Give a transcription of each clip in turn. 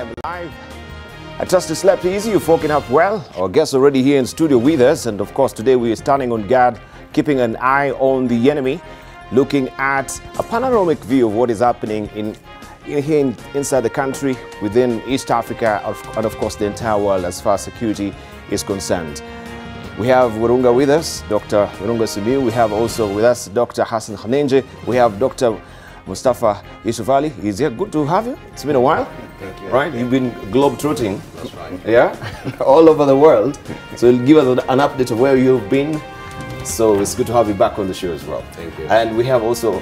am live. I trust you slept easy, you've woken up well. Our guests already here in studio with us, and of course today we are standing on guard, keeping an eye on the enemy, looking at a panoramic view of what is happening inside the country, within East Africa, and of course the entire world as far as security is concerned. We have Wirunga with us, Dr. Wirunga Simiu. We have also with us Dr. Hassan Khanenje. We have Dr. Mustafa Yusuf Ali. Is here. Good to have you. It's been a while. Thank you. Right? You've been globe-trotting. That's right. Yeah? All over the world. So you'll give us an update of where you've been. So it's good to have you back on the show as well. Thank you. And we have also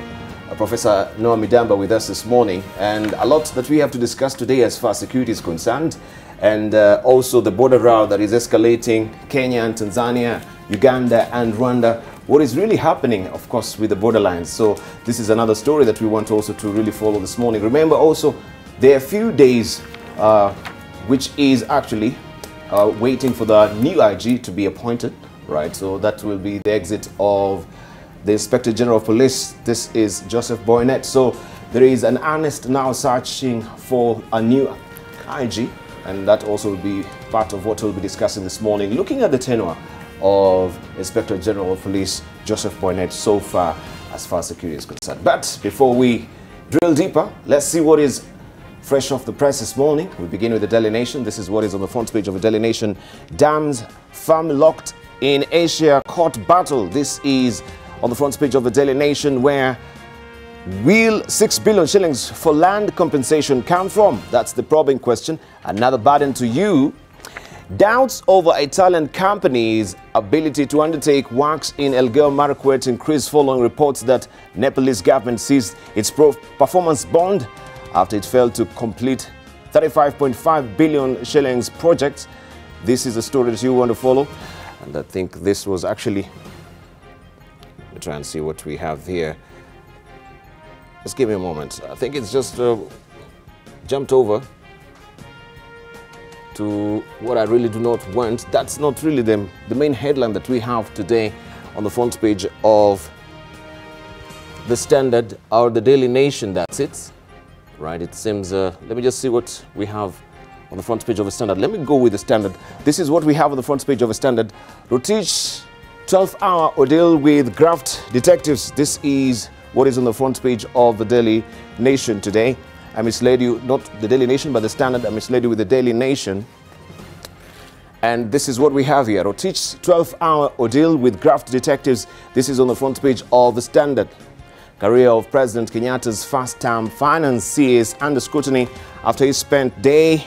Professor Noah Midamba with us this morning. And a lot that we have to discuss today as far as security is concerned. And also the border row that is escalating, Kenya and Tanzania, Uganda and Rwanda. What is really happening, of course, with the borderlines. So this is another story that we want also to really follow this morning. Remember also, there are a few days which is actually waiting for the new IG to be appointed, right? So that will be the exit of the Inspector General of Police. This is Joseph Boynet. So there is an earnest now searching for a new IG, and that also will be part of what we'll be discussing this morning, looking at the tenure of Inspector General of Police Joseph Boynet so far as security is concerned. But before we drill deeper, let's see what is fresh off the press this morning. We begin with the Daily Nation. This is what is on the front page of the Daily Nation. Dams farm locked in Asia court battle. This is on the front page of the Daily Nation, where will 6 billion shillings for land compensation come from? That's the probing question. Another burden to you. Doubts over Italian companies' ability to undertake works in Elgeyo Marakwet increased following reports that Nepalese government seized its performance bond after it failed to complete 35.5 billion shillings projects. This is a story that you want to follow, and I think this was actually, let me try and see what we have here. Just give me a moment. I think it's just jumped over to what I really do not want. That's not really the main headline that we have today on the front page of the Standard or the Daily Nation. That's it, right? It seems, let me just see what we have on the front page of the Standard. Let me go with the Standard. This is what we have on the front page of the Standard. Rotich 12-hour ordeal with graft detectives. This is what is on the front page of the Daily Nation today. I misled you, not the Daily Nation, but the Standard. I misled you with the Daily Nation. And this is what we have here. Rotich's 12-hour ordeal with graft detectives. This is on the front page of the Standard. Career of President Kenyatta's first-term finance CS under scrutiny after he spent day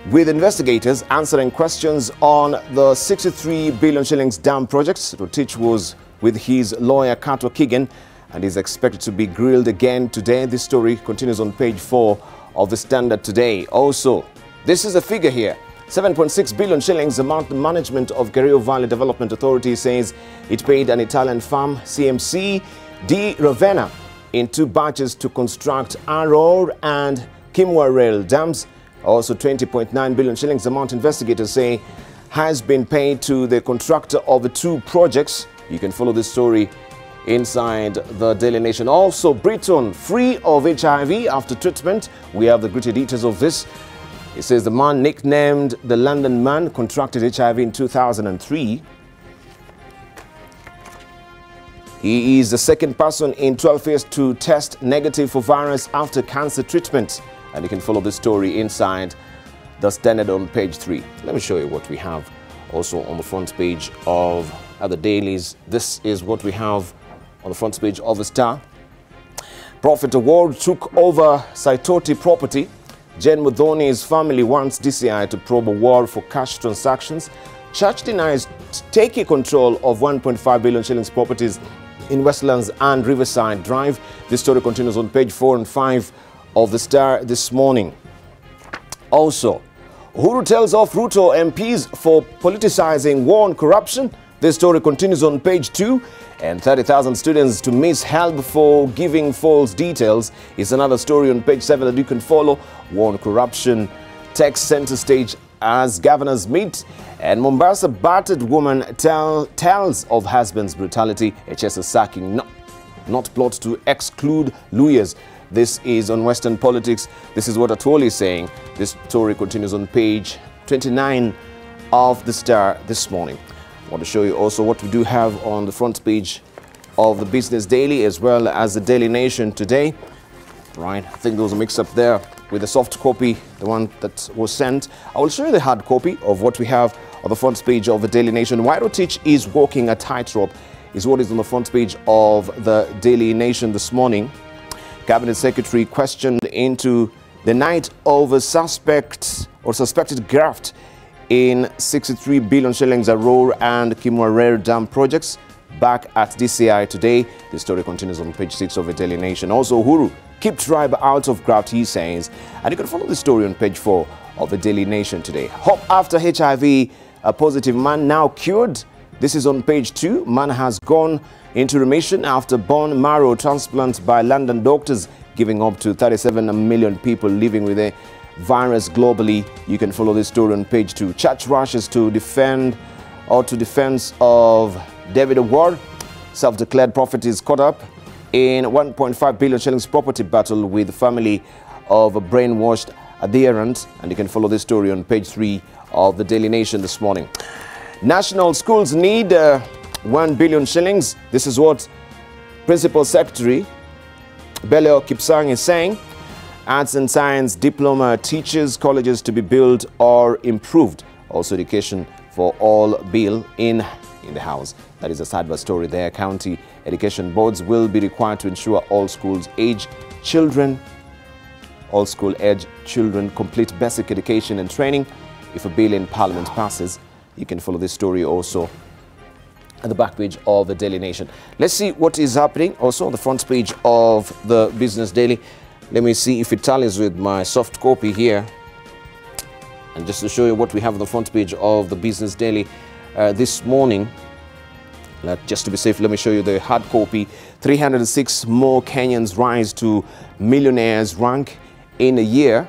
with investigators answering questions on the 63 billion shillings dam projects. Rotich was with his lawyer Kato Kigen and is expected to be grilled again today. This story continues on page 4 of the Standard today. Also, this is a figure here. 7.6 billion shillings amount the management of Kerio Valley Development Authority says it paid an Italian firm, CMC di Ravenna, in 2 batches to construct Aror and Kimwa rail dams. Also, 20.9 billion shillings amount investigators say has been paid to the contractor of the 2 projects. You can follow this story inside the Daily Nation. Also, Britain free of HIV after treatment. We have the gritty details of this. It says the man nicknamed the London Man contracted HIV in 2003. He is the second person in 12 years to test negative for virus after cancer treatment. And you can follow this story inside the Standard on page 3. Let me show you what we have also on the front page of other dailies. This is what we have on the front page of the Star. Profit Award took over Saitoti property. Jen Mudhoni's family wants DCI to probe a war for cash transactions. Church denies taking control of 1.5 billion shillings properties in Westlands and Riverside Drive. This story continues on page 4 and 5 of the Star this morning. Also, Uhuru tells off Ruto MPs for politicizing war on corruption. This story continues on page 2. And 30,000 students to miss help for giving false details is another story on page 7 that you can follow. War on corruption takes center stage as governors meet. And Mombasa battered woman tells of husband's brutality. HS is sacking not plot to exclude lawyers. This is on Western politics. This is what Atwoli is saying. This story continues on page 29 of the Star this morning. I want to show you also what we do have on the front page of the Business Daily as well as the Daily Nation today. Right, I think there was a mix-up there with the soft copy, the one that was sent. I will show you the hard copy of what we have on the front page of the Daily Nation. Why Rotich is walking a tightrope is what is on the front page of the Daily Nation this morning. Cabinet Secretary questioned into the night of a suspected graft in 63 billion shillings Aror and Kimwarer Dam projects back at DCI today. The story continues on page 6 of the Daily Nation. Also, Uhuru, keep tribe out of graft, he says. And you can follow the story on page 4 of the Daily Nation today. Hope after HIV, a positive man now cured. This is on page 2. Man has gone into remission after bone marrow transplant by London doctors, giving up to 37 million people living with a virus globally. You can follow this story on page 2. Church rushes to defense of David Award. Self-declared prophet is caught up in 1.5 billion shillings property battle with the family of a brainwashed adherent. And you can follow this story on page 3 of the Daily Nation this morning. National schools need 1 billion shillings. This is what Principal Secretary Beleo Kipsang is saying. Arts and Science Diploma teachers colleges to be built or improved. Also education for all bill in the House. That is a sad story there. County education boards will be required to ensure all school age children complete basic education and training if a bill in Parliament passes. You can follow this story also at the back page of the Daily Nation. Let's see what is happening also on the front page of the Business Daily. Let me see if it tallies with my soft copy here. And just to show you what we have on the front page of the Business Daily this morning. Just to be safe, let me show you the hard copy. 306 more Kenyans rise to millionaires rank in a year.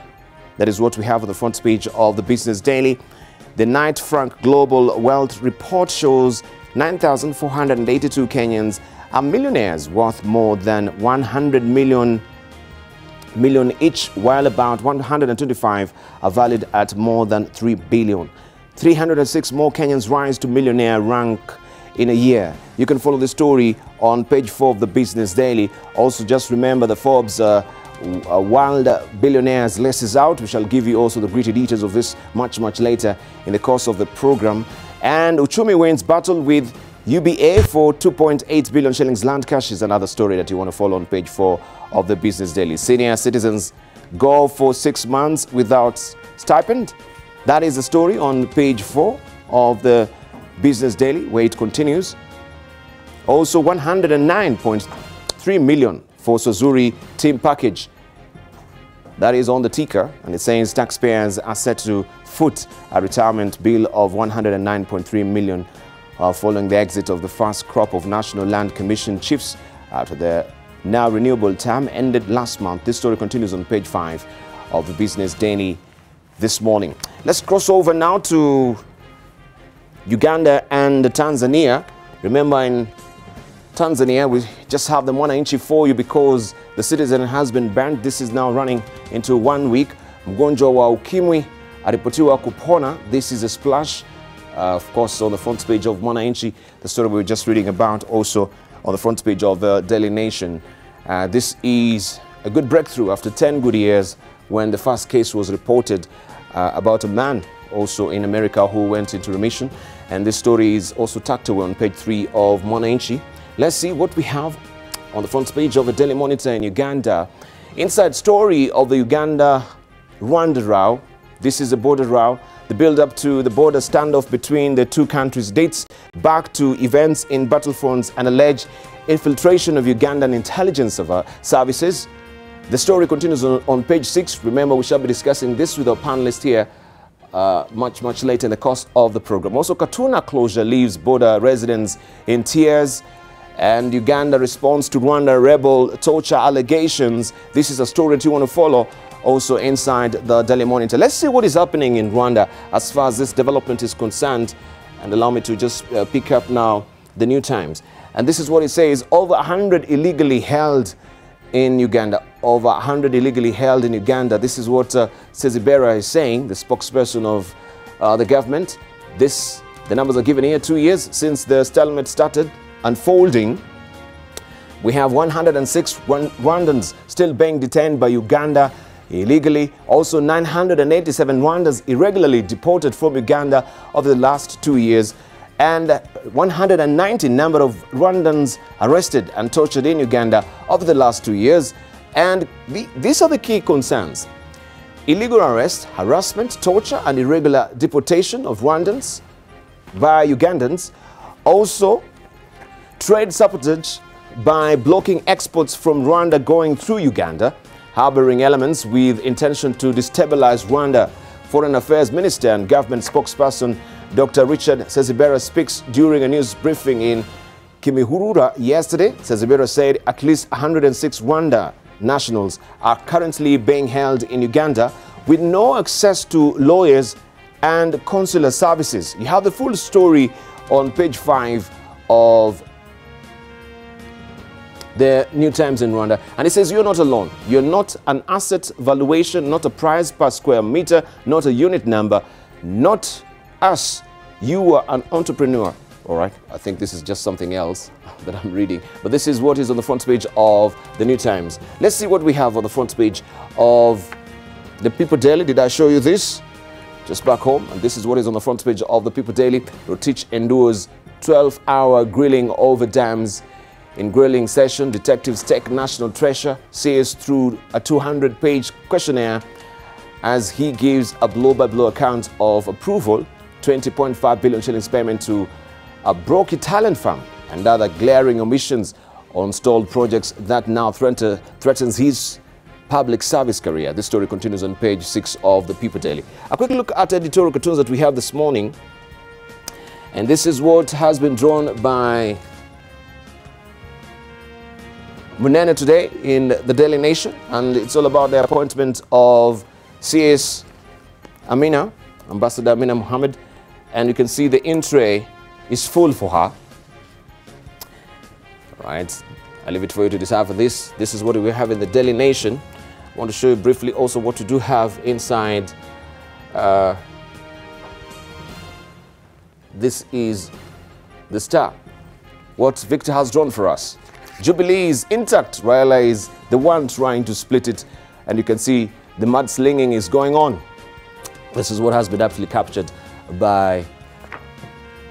That is what we have on the front page of the Business Daily. The Knight Frank Global Wealth Report shows 9,482 Kenyans are millionaires worth more than 100 million each, while about 125 are valued at more than 3 billion. 306 more Kenyans rise to millionaire rank in a year. You can follow the story on page 4 of the Business Daily. Also, just remember the Forbes Wild Billionaires list is out. We shall give you also the gritty details of this much later in the course of the program. And Uchumi wins battle with UBA for 2.8 billion shillings land cash is another story that you want to follow on page 4 of the Business Daily. Senior citizens go for 6 months without stipend. That is the story on page 4 of the Business Daily, where it continues. Also 109.3 million for Sozuri team package. That is on the ticker, and it says taxpayers are set to foot a retirement bill of 109.3 million following the exit of the first crop of National Land Commission chiefs after their now renewable term ended last month. This story continues on page 5 of the Business Daily this morning. Let's cross over now to Uganda and Tanzania. Remember, in Tanzania, we just have the Mwananchi for you because the citizen has been banned. This is now running into 1 week. Mgonjwa wa ukimwi aripotiwa kupona. This is a splash, of course, on the front page of Mwananchi, the story we were just reading about, also on the front page of the Daily Nation. This is a good breakthrough after 10 good years when the first case was reported about a man also in America who went into remission. And this story is also tucked away on page 3 of Mwananchi. Let's see what we have on the front page of the Daily Monitor in Uganda. Inside story of the Uganda-Rwanda row. This is a border row. The build-up to the border standoff between the two countries dates back to events in battlefronts and alleged infiltration of Ugandan intelligence services. The story continues on page 6. Remember, we shall be discussing this with our panelists here much later in the course of the program. Also, Katuna closure leaves border residents in tears, and Uganda responds to Rwanda rebel torture allegations. This is a story that you want to follow also inside the Daily Monitor. Let's see what is happening in Rwanda as far as this development is concerned, and allow me to just pick up now the New Times. And this is what it says: over 100 illegally held in Uganda. Over 100 illegally held in Uganda. This is what Sezibera is saying, the spokesperson of the government. The numbers are given here. 2 years since the stalemate started unfolding, we have 106 Rwandans still being detained by Uganda illegally. Also 987 Rwandans irregularly deported from Uganda over the last 2 years. And 190 number of Rwandans arrested and tortured in Uganda over the last 2 years. And these are the key concerns: illegal arrest, harassment, torture, and irregular deportation of Rwandans by Ugandans. Also, trade sabotage by blocking exports from Rwanda going through Uganda, harboring elements with intention to destabilize Rwanda. Foreign Affairs Minister and government spokesperson Dr. Richard Sezibera speaks during a news briefing in Kimihurura yesterday. Sezibera said at least 106 Rwanda nationals are currently being held in Uganda with no access to lawyers and consular services. You have the full story on page 5 of the New Times in Rwanda. And it says, you're not alone. You're not an asset valuation, not a price per square meter, not a unit number, not us. You are an entrepreneur. All right, I think this is just something else that I'm reading. But this is what is on the front page of the New Times. Let's see what we have on the front page of the People Daily. Did I show you this? Just back home. And this is what is on the front page of the People Daily. Rotich endures 12-hour grilling over dams. In grilling session, detectives take national treasure, says through a 200-page questionnaire as he gives a blow-by-blow account of approval, 20.5 billion shillings payment to a broke Italian firm and other glaring omissions on stalled projects that now threatens his public service career. This story continues on page 6 of the People Daily. A quick look at editorial cartoons that we have this morning. And this is what has been drawn by Munene today in the Daily Nation. And it's all about the appointment of CS Amina, Ambassador Amina Mohammed. And you can see the in-tray is full for her. All right, I leave it for you to decipher this. This is what we have in the Daily Nation. I want to show you briefly also what we do have inside. This is the Star. What Victor has drawn for us. Jubilee is intact. Raila is the one trying to split it. And you can see the mudslinging is going on. This is what has been aptly captured by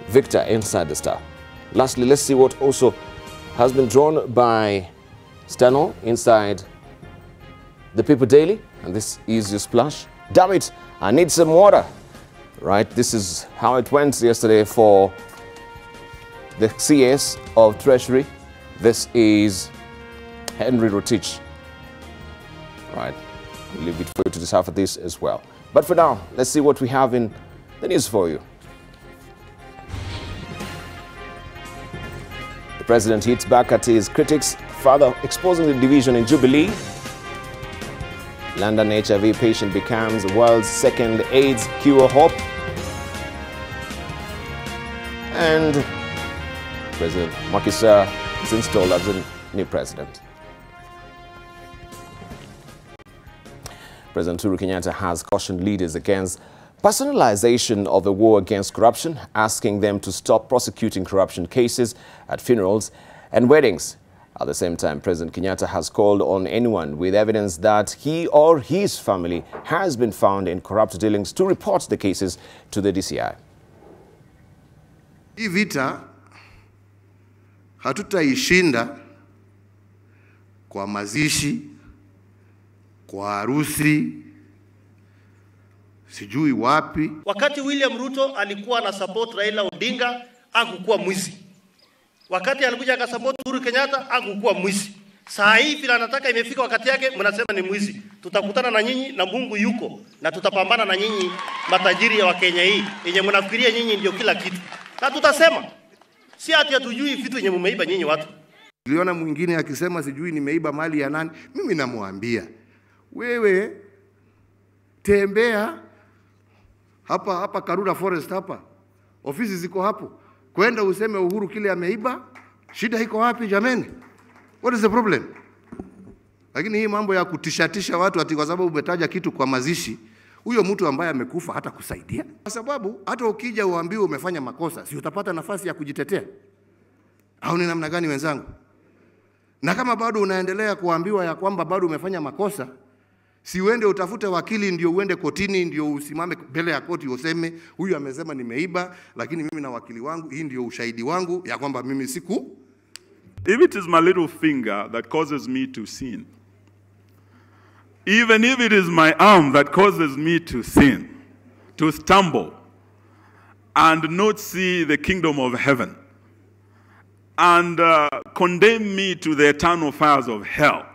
Victor inside the Star. Lastly, let's see what also has been drawn by Stano inside the People Daily. And this is your splash. Damn it, I need some water. Right, this is how it went yesterday for the CS of Treasury. This is Henry Rotich. Right, we'll leave it for you to decipher this as well. But for now, let's see what we have in the news for you. The president hits back at his critics, further exposing the division in Jubilee. London HIV patient becomes the world's second AIDS cure hope. And President Macky Sall is installed as the new president. President Uhuru Kenyatta has cautioned leaders against personalization of the war against corruption, asking them to stop prosecuting corruption cases at funerals and weddings. At the same time, President Kenyatta has called on anyone with evidence that he or his family has been found in corrupt dealings to report the cases to the DCI. Hii vita hatutaishinda kwa mazishi, kwa harusi, sijui wapi. Wakati William Ruto alikuwa na support Raila Odinga, hakukuwa mwizi. Wakati alikuja akasupport Uhuru Kenyatta, hakukuwa mwizi. Saa hii vile anataka imefika wakati yake, mnasema ni mwizi. Tutakutana na nyinyi na Mungu yuko, na tutapambana na nyinyi matajiri wa Kenya hii, yenye mnafikiria nyinyi ndio kila kitu. Na tutasema, si ati hatujui vitu yenye mmeiba nyinyi watu. Niliona mwingine akisema sijui nimeiba mali ya nani. Mimi namwambia, wewe tembea hapa Karura Forest hapa. Ofisi ziko hapo. Kwenda useme Uhuru kile ameiba. Shida iko wapi jameni? What is the problem? Lakini hii mambo ya kutishatisha watu ati kwa sababu umetaja kitu kwa mazishi, huyo mtu ambaye amekufa hata kusaidia. Kwa sababu hata ukija uambiwe umefanya makosa, si utapata nafasi ya kujitetea? Au ni namna gani wenzangu? Na kama bado unaendelea kuambiwa ya kwamba bado umefanya makosa, si uende utafute wakili ndio uende kotini ndio usimame mbele ya koti useme huyu amesema nimeiba, lakini mimi na wakili wangu hii ndio ushahidi wangu ya kwamba mimi siku. If it is my little finger that causes me to sin, even if it is my arm that causes me to sin, to stumble, and not see the kingdom of heaven, and condemn me to the eternal fires of hell,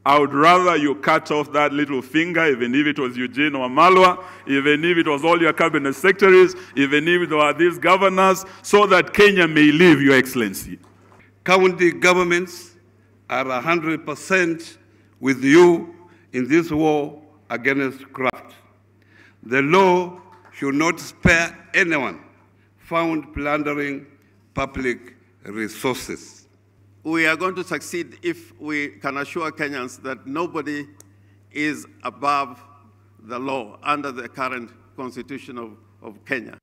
I would rather you cut off that little finger, even if it was Eugene or Malwa, even if it was all your cabinet secretaries, even if it were these governors, so that Kenya may live, Your Excellency. County governments are 100% with you in this war against corrupt. The law should not spare anyone found plundering public resources. We are going to succeed if we can assure Kenyans that nobody is above the law under the current constitution of Kenya.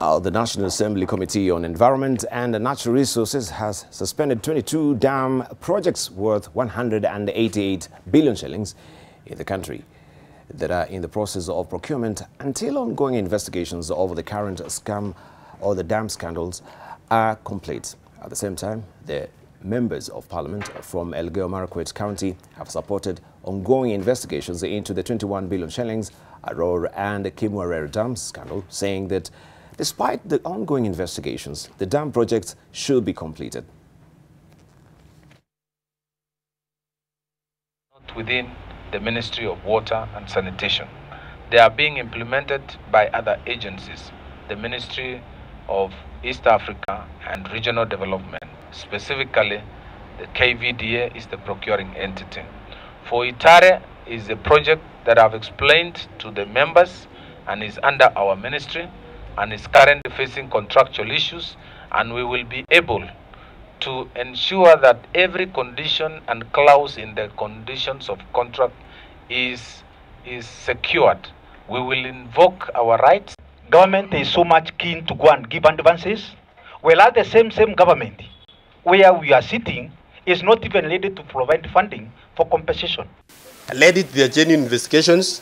Now, the National Assembly Committee on Environment and Natural Resources has suspended 22 dam projects worth 188 billion shillings in the country that are in the process of procurement until ongoing investigations over the current scam or the dam scandals are complete. At the same time, the members of parliament from Elgeyo-Marakwet County have supported ongoing investigations into the 21 billion shillings Aror and Kimwarer dam scandal, saying that despite the ongoing investigations, the dam projects should be completed. Within the Ministry of Water and Sanitation, they are being implemented by other agencies, the Ministry of East Africa and Regional Development. Specifically, the KVDA is the procuring entity. For Itare is a project that I've explained to the members and is under our ministry and is currently facing contractual issues, and we will be able to ensure that every condition and clause in the conditions of contract is secured. We will invoke our rights. Government is so much keen to go and give advances, well, at the same government where we are sitting is not even ready to provide funding for compensation. Let it be genuine investigations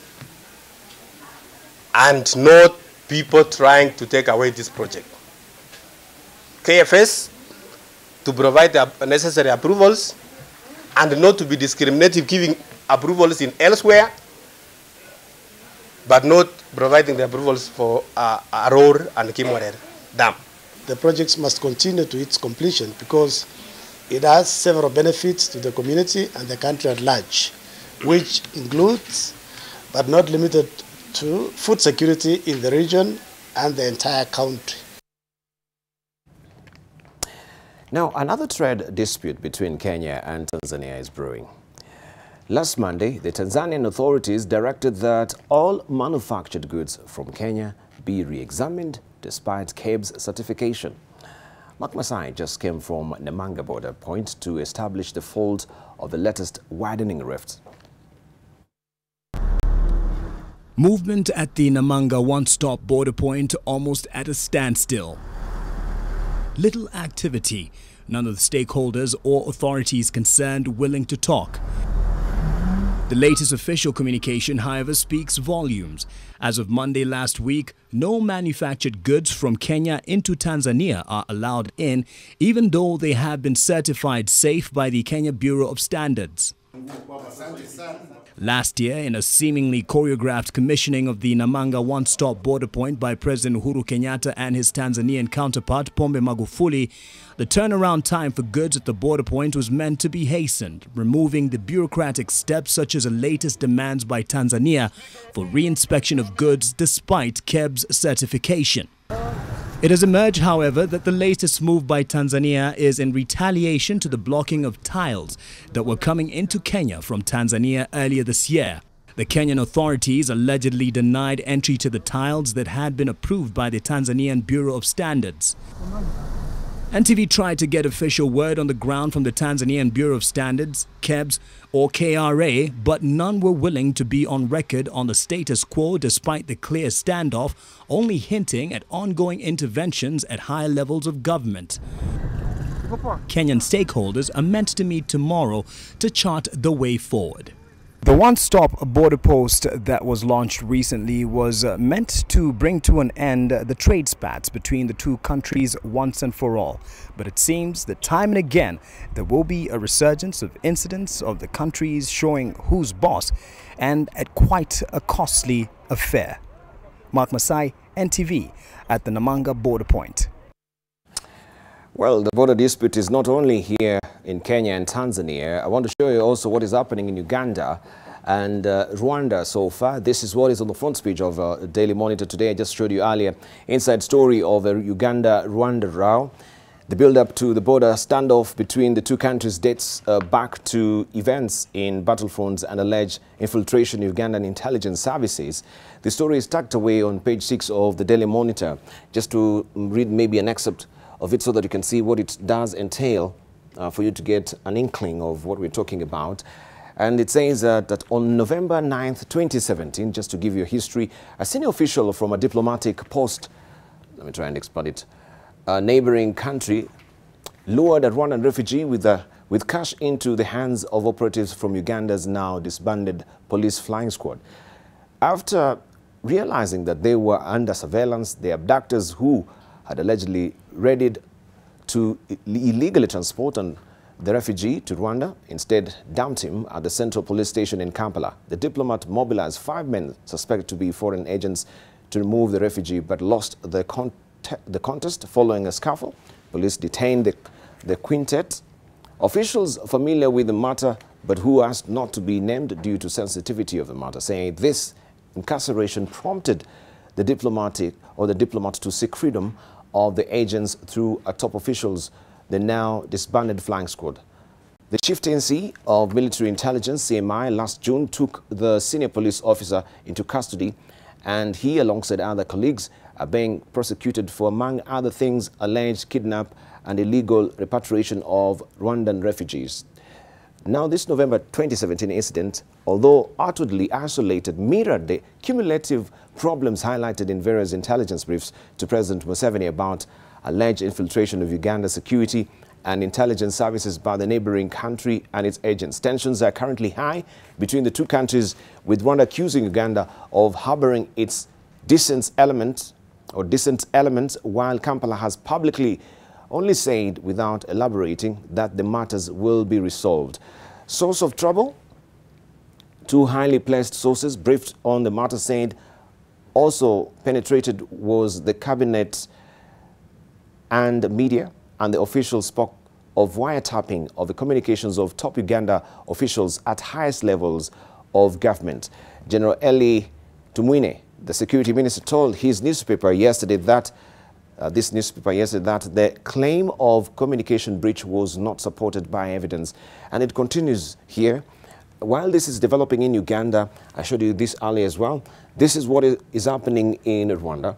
and not people trying to take away this project. KFS to provide the necessary approvals and not to be discriminative, giving approvals in elsewhere, but not providing the approvals for Aror and Kimwarer Dam. The projects must continue to its completion because it has several benefits to the community and the country at large, which includes, but not limited to, food security in the region and the entire country. Now, another trade dispute between Kenya and Tanzania is brewing. Last Monday, the Tanzanian authorities directed that all manufactured goods from Kenya be re-examined despite KEBS certification. Mark Masai just came from Namanga border point to establish the fault of the latest widening rift. Movement at the Namanga one-stop border point almost at a standstill. Little activity, none of the stakeholders or authorities concerned willing to talk. The latest official communication, however, speaks volumes. As of Monday last week, no manufactured goods from Kenya into Tanzania are allowed in, even though they have been certified safe by the Kenya Bureau of Standards. Last year, in a seemingly choreographed commissioning of the Namanga one-stop border point by President Uhuru Kenyatta and his Tanzanian counterpart Pombe Magufuli, the turnaround time for goods at the border point was meant to be hastened, removing the bureaucratic steps such as the latest demands by Tanzania for re-inspection of goods despite KEBS certification. It has emerged, however, that the latest move by Tanzania is in retaliation to the blocking of tiles that were coming into Kenya from Tanzania earlier this year. The Kenyan authorities allegedly denied entry to the tiles that had been approved by the Tanzanian Bureau of Standards. NTV tried to get official word on the ground from the Tanzanian Bureau of Standards, KEBS or KRA, but none were willing to be on record on the status quo despite the clear standoff, only hinting at ongoing interventions at higher levels of government. Kenyan stakeholders are meant to meet tomorrow to chart the way forward. The one-stop border post that was launched recently was meant to bring to an end the trade spats between the two countries once and for all. But it seems that time and again there will be a resurgence of incidents of the countries showing who's boss, and at quite a costly affair. Mark Masai, NTV, at the Namanga border point. Well, the border dispute is not only here in Kenya and Tanzania. I want to show you also what is happening in Uganda and Rwanda so far. This is what is on the front page of Daily Monitor today. I just showed you earlier. Inside story of a Uganda-Rwanda row. The build-up to the border standoff between the two countries dates back to events in battlefronts and alleged infiltration of Ugandan intelligence services. The story is tucked away on page 6 of the Daily Monitor. Just to read maybe an excerpt of it so that you can see what it does entail for you to get an inkling of what we're talking about. And it says that on November 9th, 2017, just to give you a history, a senior official from a diplomatic post, let me try and expand it, a neighboring country, lured a Rwandan refugee with cash into the hands of operatives from Uganda's now disbanded police flying squad. After realizing that they were under surveillance, the abductors, who had allegedly readied to illegally transport the refugee to Rwanda, instead dumped him at the Central Police Station in Kampala. The diplomat mobilized 5 men suspected to be foreign agents to remove the refugee, but lost the contest following a scuffle. Police detained the quintet. Officials familiar with the matter, but who asked not to be named due to sensitivity of the matter, saying this incarceration prompted the diplomat to seek freedom of the agents through a top officials, the now disbanded flying squad. The chieftaincy of military intelligence, CMI, last June took the senior police officer into custody, and he, alongside other colleagues, are being prosecuted for, among other things, alleged kidnap and illegal repatriation of Rwandan refugees. Now, this November 2017 incident, although outwardly isolated, mirrored the cumulative problems highlighted in various intelligence briefs to President Museveni about alleged infiltration of Uganda's security and intelligence services by the neighboring country and its agents. Tensions are currently high between the two countries, with Rwanda accusing Uganda of harboring its dissent elements, while Kampala has publicly only said, without elaborating, that the matters will be resolved. Source of trouble? Two highly placed sources briefed on the matter said also penetrated was the cabinet and media, and the officials spoke of wiretapping of the communications of top Uganda officials at highest levels of government. General Eli Tumwine, the security minister, told his newspaper yesterday that the claim of communication breach was not supported by evidence. And it continues here. While this is developing in Uganda, I showed you this earlier as well, this is what is happening in Rwanda.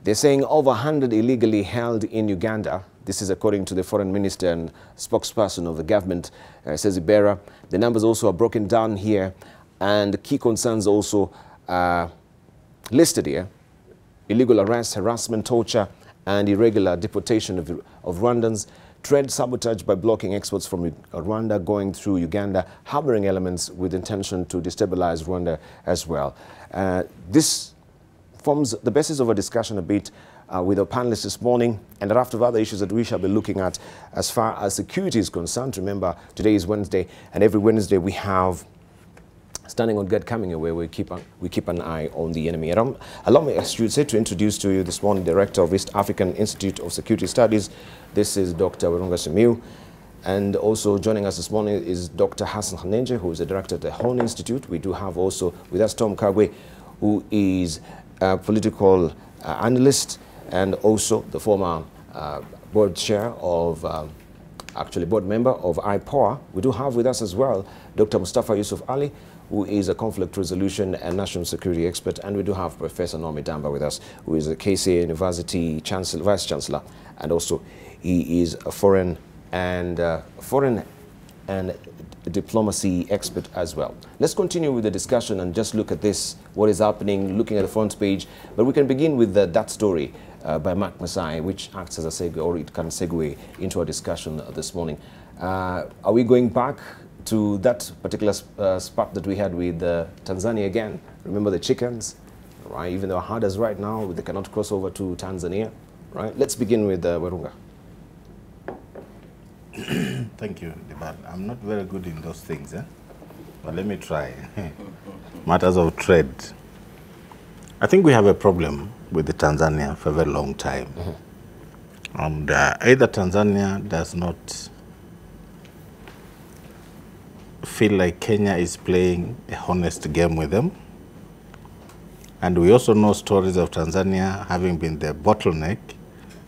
They're saying over 100 illegally held in Uganda. This is according to the foreign minister and spokesperson of the government, says Ibera. The numbers also are broken down here, and key concerns also listed here: illegal arrest, harassment, torture, and irregular deportation of Rwandans, trade sabotage by blocking exports from Rwanda going through Uganda, harboring elements with intention to destabilize Rwanda as well. This forms the basis of a discussion a bit with our panelists this morning, and a raft of other issues that we shall be looking at as far as security is concerned. Remember, today is Wednesday, and every Wednesday we have Standing on Guard coming away. We keep an eye on the enemy. Allow me, as you said, to introduce to you this morning Director of East African Institute of Security Studies. This is Dr. Werunga Simiu. And also joining us this morning is Dr. Hassan Hanenje, who is the Director of the Horn Institute. We do have also with us Tom Kagwe, who is a political analyst and also the former board chair of, board member of IPOA. We do have with us as well Dr. Mustafa Yusuf Ali, who is a conflict resolution and national security expert, and we do have Professor Noah Midamba with us, who is a KCA University Vice Chancellor and also He is a foreign and diplomacy expert as well. Let's continue with the discussion and just look at this, what is happening, looking at the front page. But we can begin with that story by Mark Masai, which acts as a segue, or it can segue into our discussion this morning. Are we going back to that particular spot that we had with Tanzania again? Remember the chickens, right? Even though hard as right now, they cannot cross over to Tanzania, right? Let's begin with Werunga. Thank you, Debarl. I'm not very good in those things, but let me try. Matters of trade. I think we have a problem with the Tanzania for a very long time. And either Tanzania does not feel like Kenya is playing a honest game with them. And we also know stories of Tanzania having been the bottleneck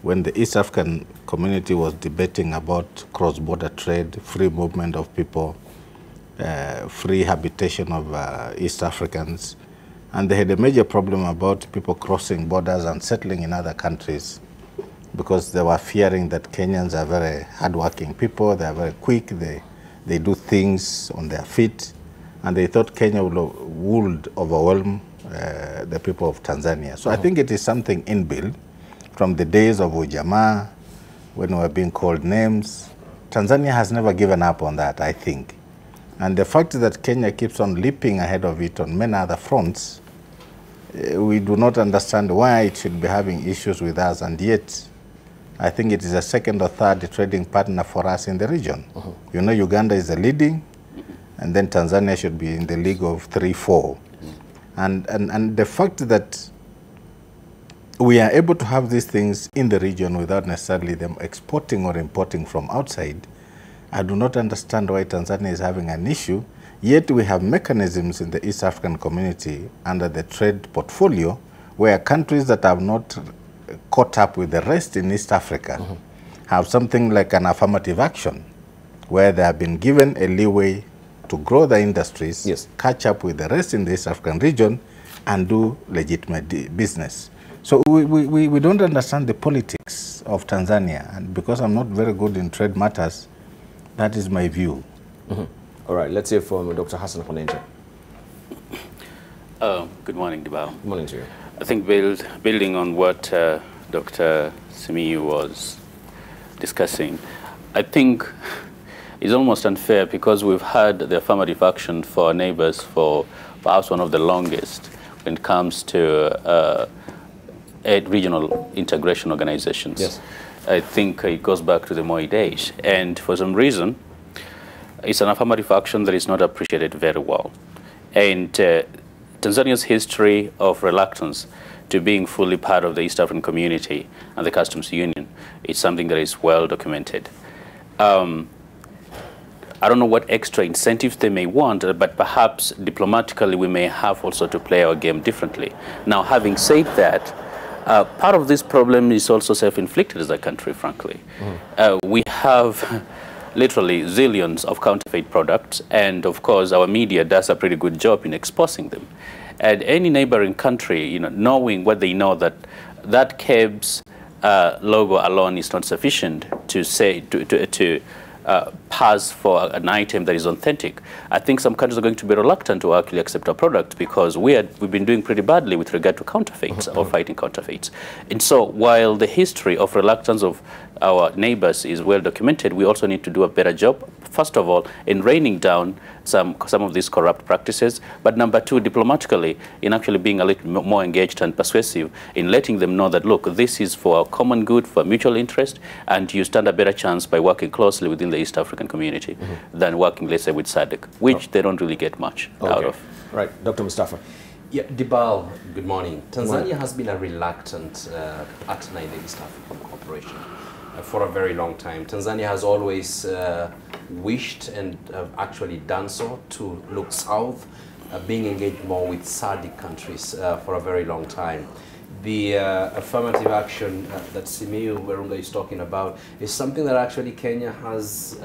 when the East African community was debating about cross-border trade, free movement of people, free habitation of East Africans. And they had a major problem about people crossing borders and settling in other countries because they were fearing that Kenyans are very hardworking people, they are very quick, they do things on their feet, and they thought Kenya would overwhelm the people of Tanzania. So I think it is something inbuilt from the days of Ujamaa, when we were being called names. Tanzania has never given up on that, I think. And the fact that Kenya keeps on leaping ahead of it on many other fronts, we do not understand why it should be having issues with us, and yet I think it is a second or third trading partner for us in the region. You know, Uganda is the leading, and then Tanzania should be in the league of 3-4. And the fact that we are able to have these things in the region without necessarily them exporting or importing from outside, I do not understand why Tanzania is having an issue, yet we have mechanisms in the East African community under the trade portfolio where countries that have not caught up with the rest in East Africa have something like an affirmative action where they have been given a leeway to grow their industries, catch up with the rest in the East African region, and do legitimate business. So we don't understand the politics of Tanzania, and because I'm not very good in trade matters, that is my view. All right, let's hear from Dr. Hassan Honenja. Good morning, Debarl. Good morning to you. I think building on what Dr. Simiyu was discussing, I think it's almost unfair because we've had the affirmative action for our neighbors for perhaps one of the longest when it comes to regional integration organizations. Yes. I think it goes back to the Moi days, and for some reason, it's an affirmative action that is not appreciated very well. And Tanzania's history of reluctance to being fully part of the East African community and the customs union is something that is well documented. I don't know what extra incentives they may want, but perhaps diplomatically we may have also to play our game differently. Now, having said that, part of this problem is also self-inflicted as a country, frankly. We have literally zillions of counterfeit products, and of course our media does a pretty good job in exposing them. And any neighboring country, you know, knowing what they know, that that KEBS logo alone is not sufficient to say to pass for an item that is authentic, I think some countries are going to be reluctant to actually accept our product because we've been doing pretty badly with regard to counterfeits or fighting counterfeits. And so while the history of reluctance of our neighbors is well documented, we also need to do a better job, first of all, in reining down some of these corrupt practices, but number two, diplomatically, in actually being a little more engaged and persuasive in letting them know that, look, this is for our common good, for mutual interest, and you stand a better chance by working closely within the East African community than working, let's say, with SADC, which they don't really get much out of. Right, Dr. Mustafa. Yeah, Debarl, good morning. Tanzania has been a reluctant partner in the East African cooperation for a very long time. Tanzania has always wished and actually done so to look south, being engaged more with SADC countries for a very long time. The affirmative action that Simiyu Werunga is talking about is something that actually Kenya has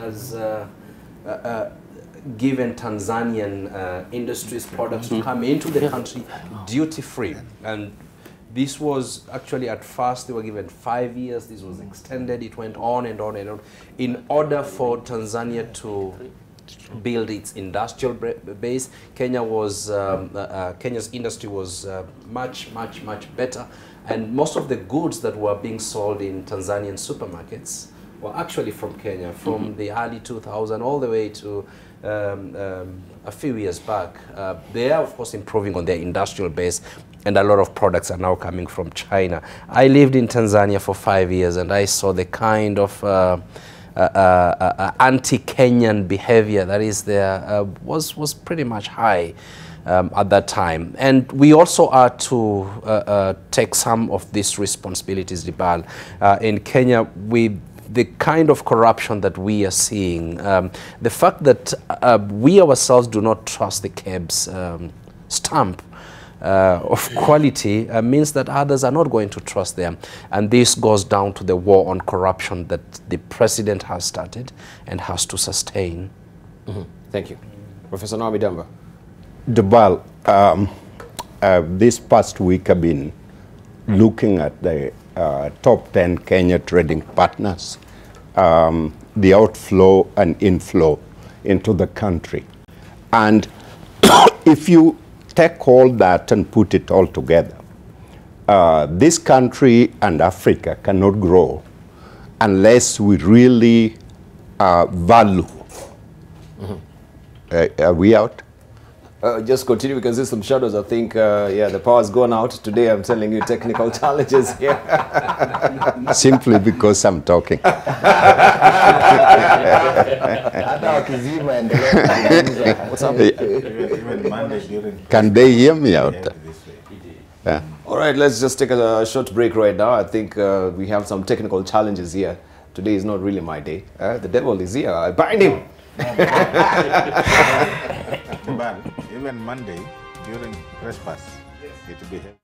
given Tanzanian industries products to come into the country duty-free. And This was actually, at first they were given 5 years. This was extended. It went on and on and on in order for Tanzania to build its industrial base. Kenya's industry was much better, and most of the goods that were being sold in Tanzanian supermarkets were actually from Kenya, from the early 2000s all the way to a few years back. They are, of course, improving on their industrial base, and a lot of products are now coming from China. I lived in Tanzania for 5 years, and I saw the kind of anti-Kenyan behavior that is there was pretty much high at that time. And we also are to take some of these responsibilities, Debarl. In Kenya, with the kind of corruption that we are seeing, the fact that we ourselves do not trust the KEBS stamp of quality means that others are not going to trust them. And this goes down to the war on corruption that the president has started and has to sustain. Thank you. Professor Noah Midamba. Debarl, this past week I've been looking at the top 10 Kenya trading partners, the outflow and inflow into the country. And if you take all that and put it all together, this country and Africa cannot grow unless we really value. Are we out? Just continue. We can see some shadows. I think, yeah, the power's gone out. Today, I'm telling you, technical challenges here. Simply because I'm talking. What's up? Can they hear me out? Yeah. All right, let's just take a short break right now. I think we have some technical challenges here. Today is not really my day. The devil is here. I bind him. But even Monday during trespass, it will be held.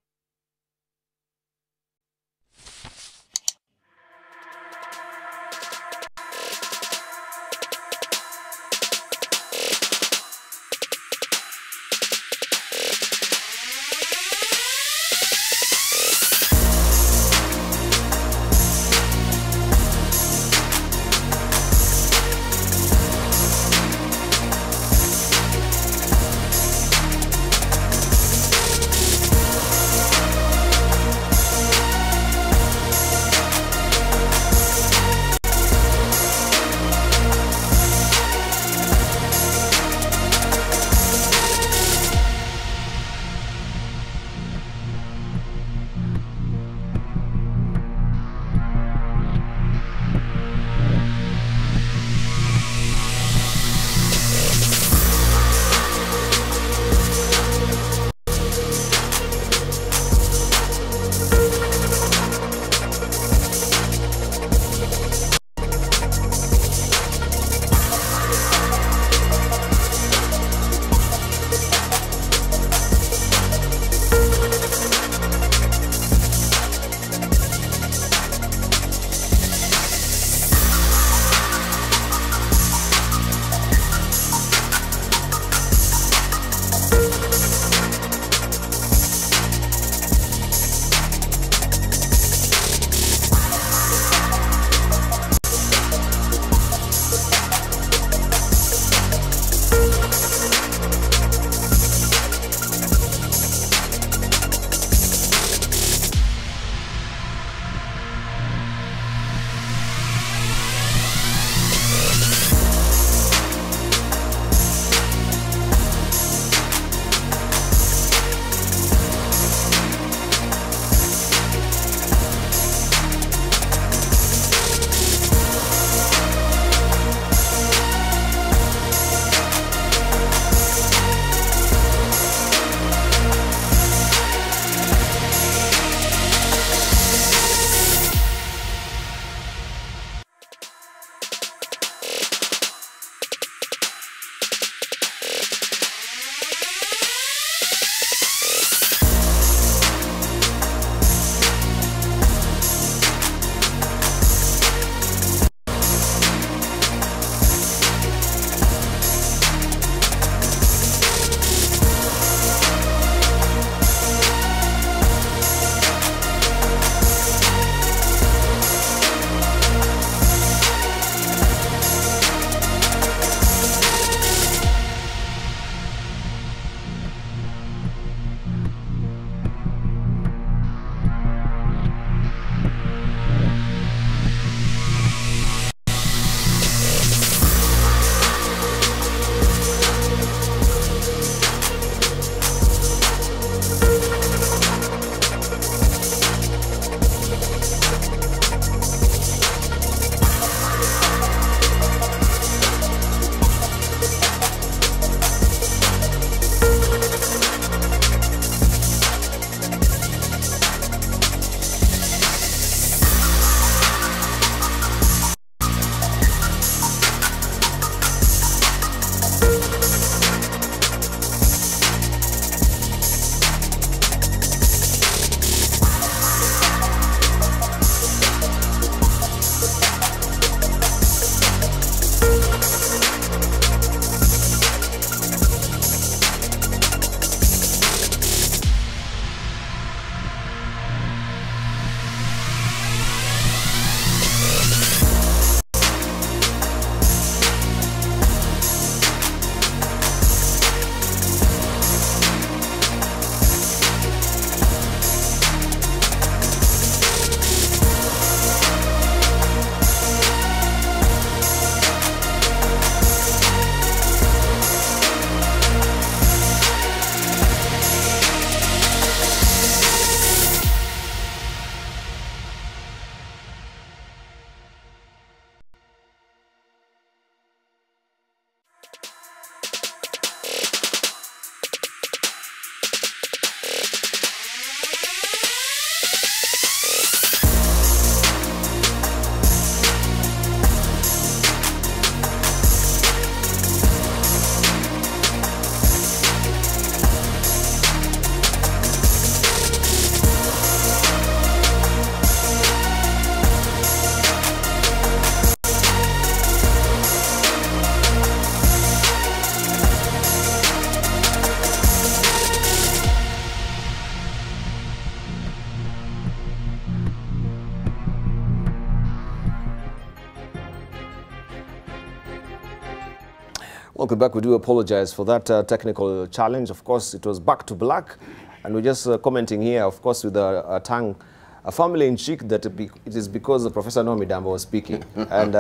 Welcome back. We do apologize for that technical challenge. Of course, it was back to black. And we're just commenting here, of course, with a tongue, a family in Chic, that it is because Professor Noah Midamba was speaking. And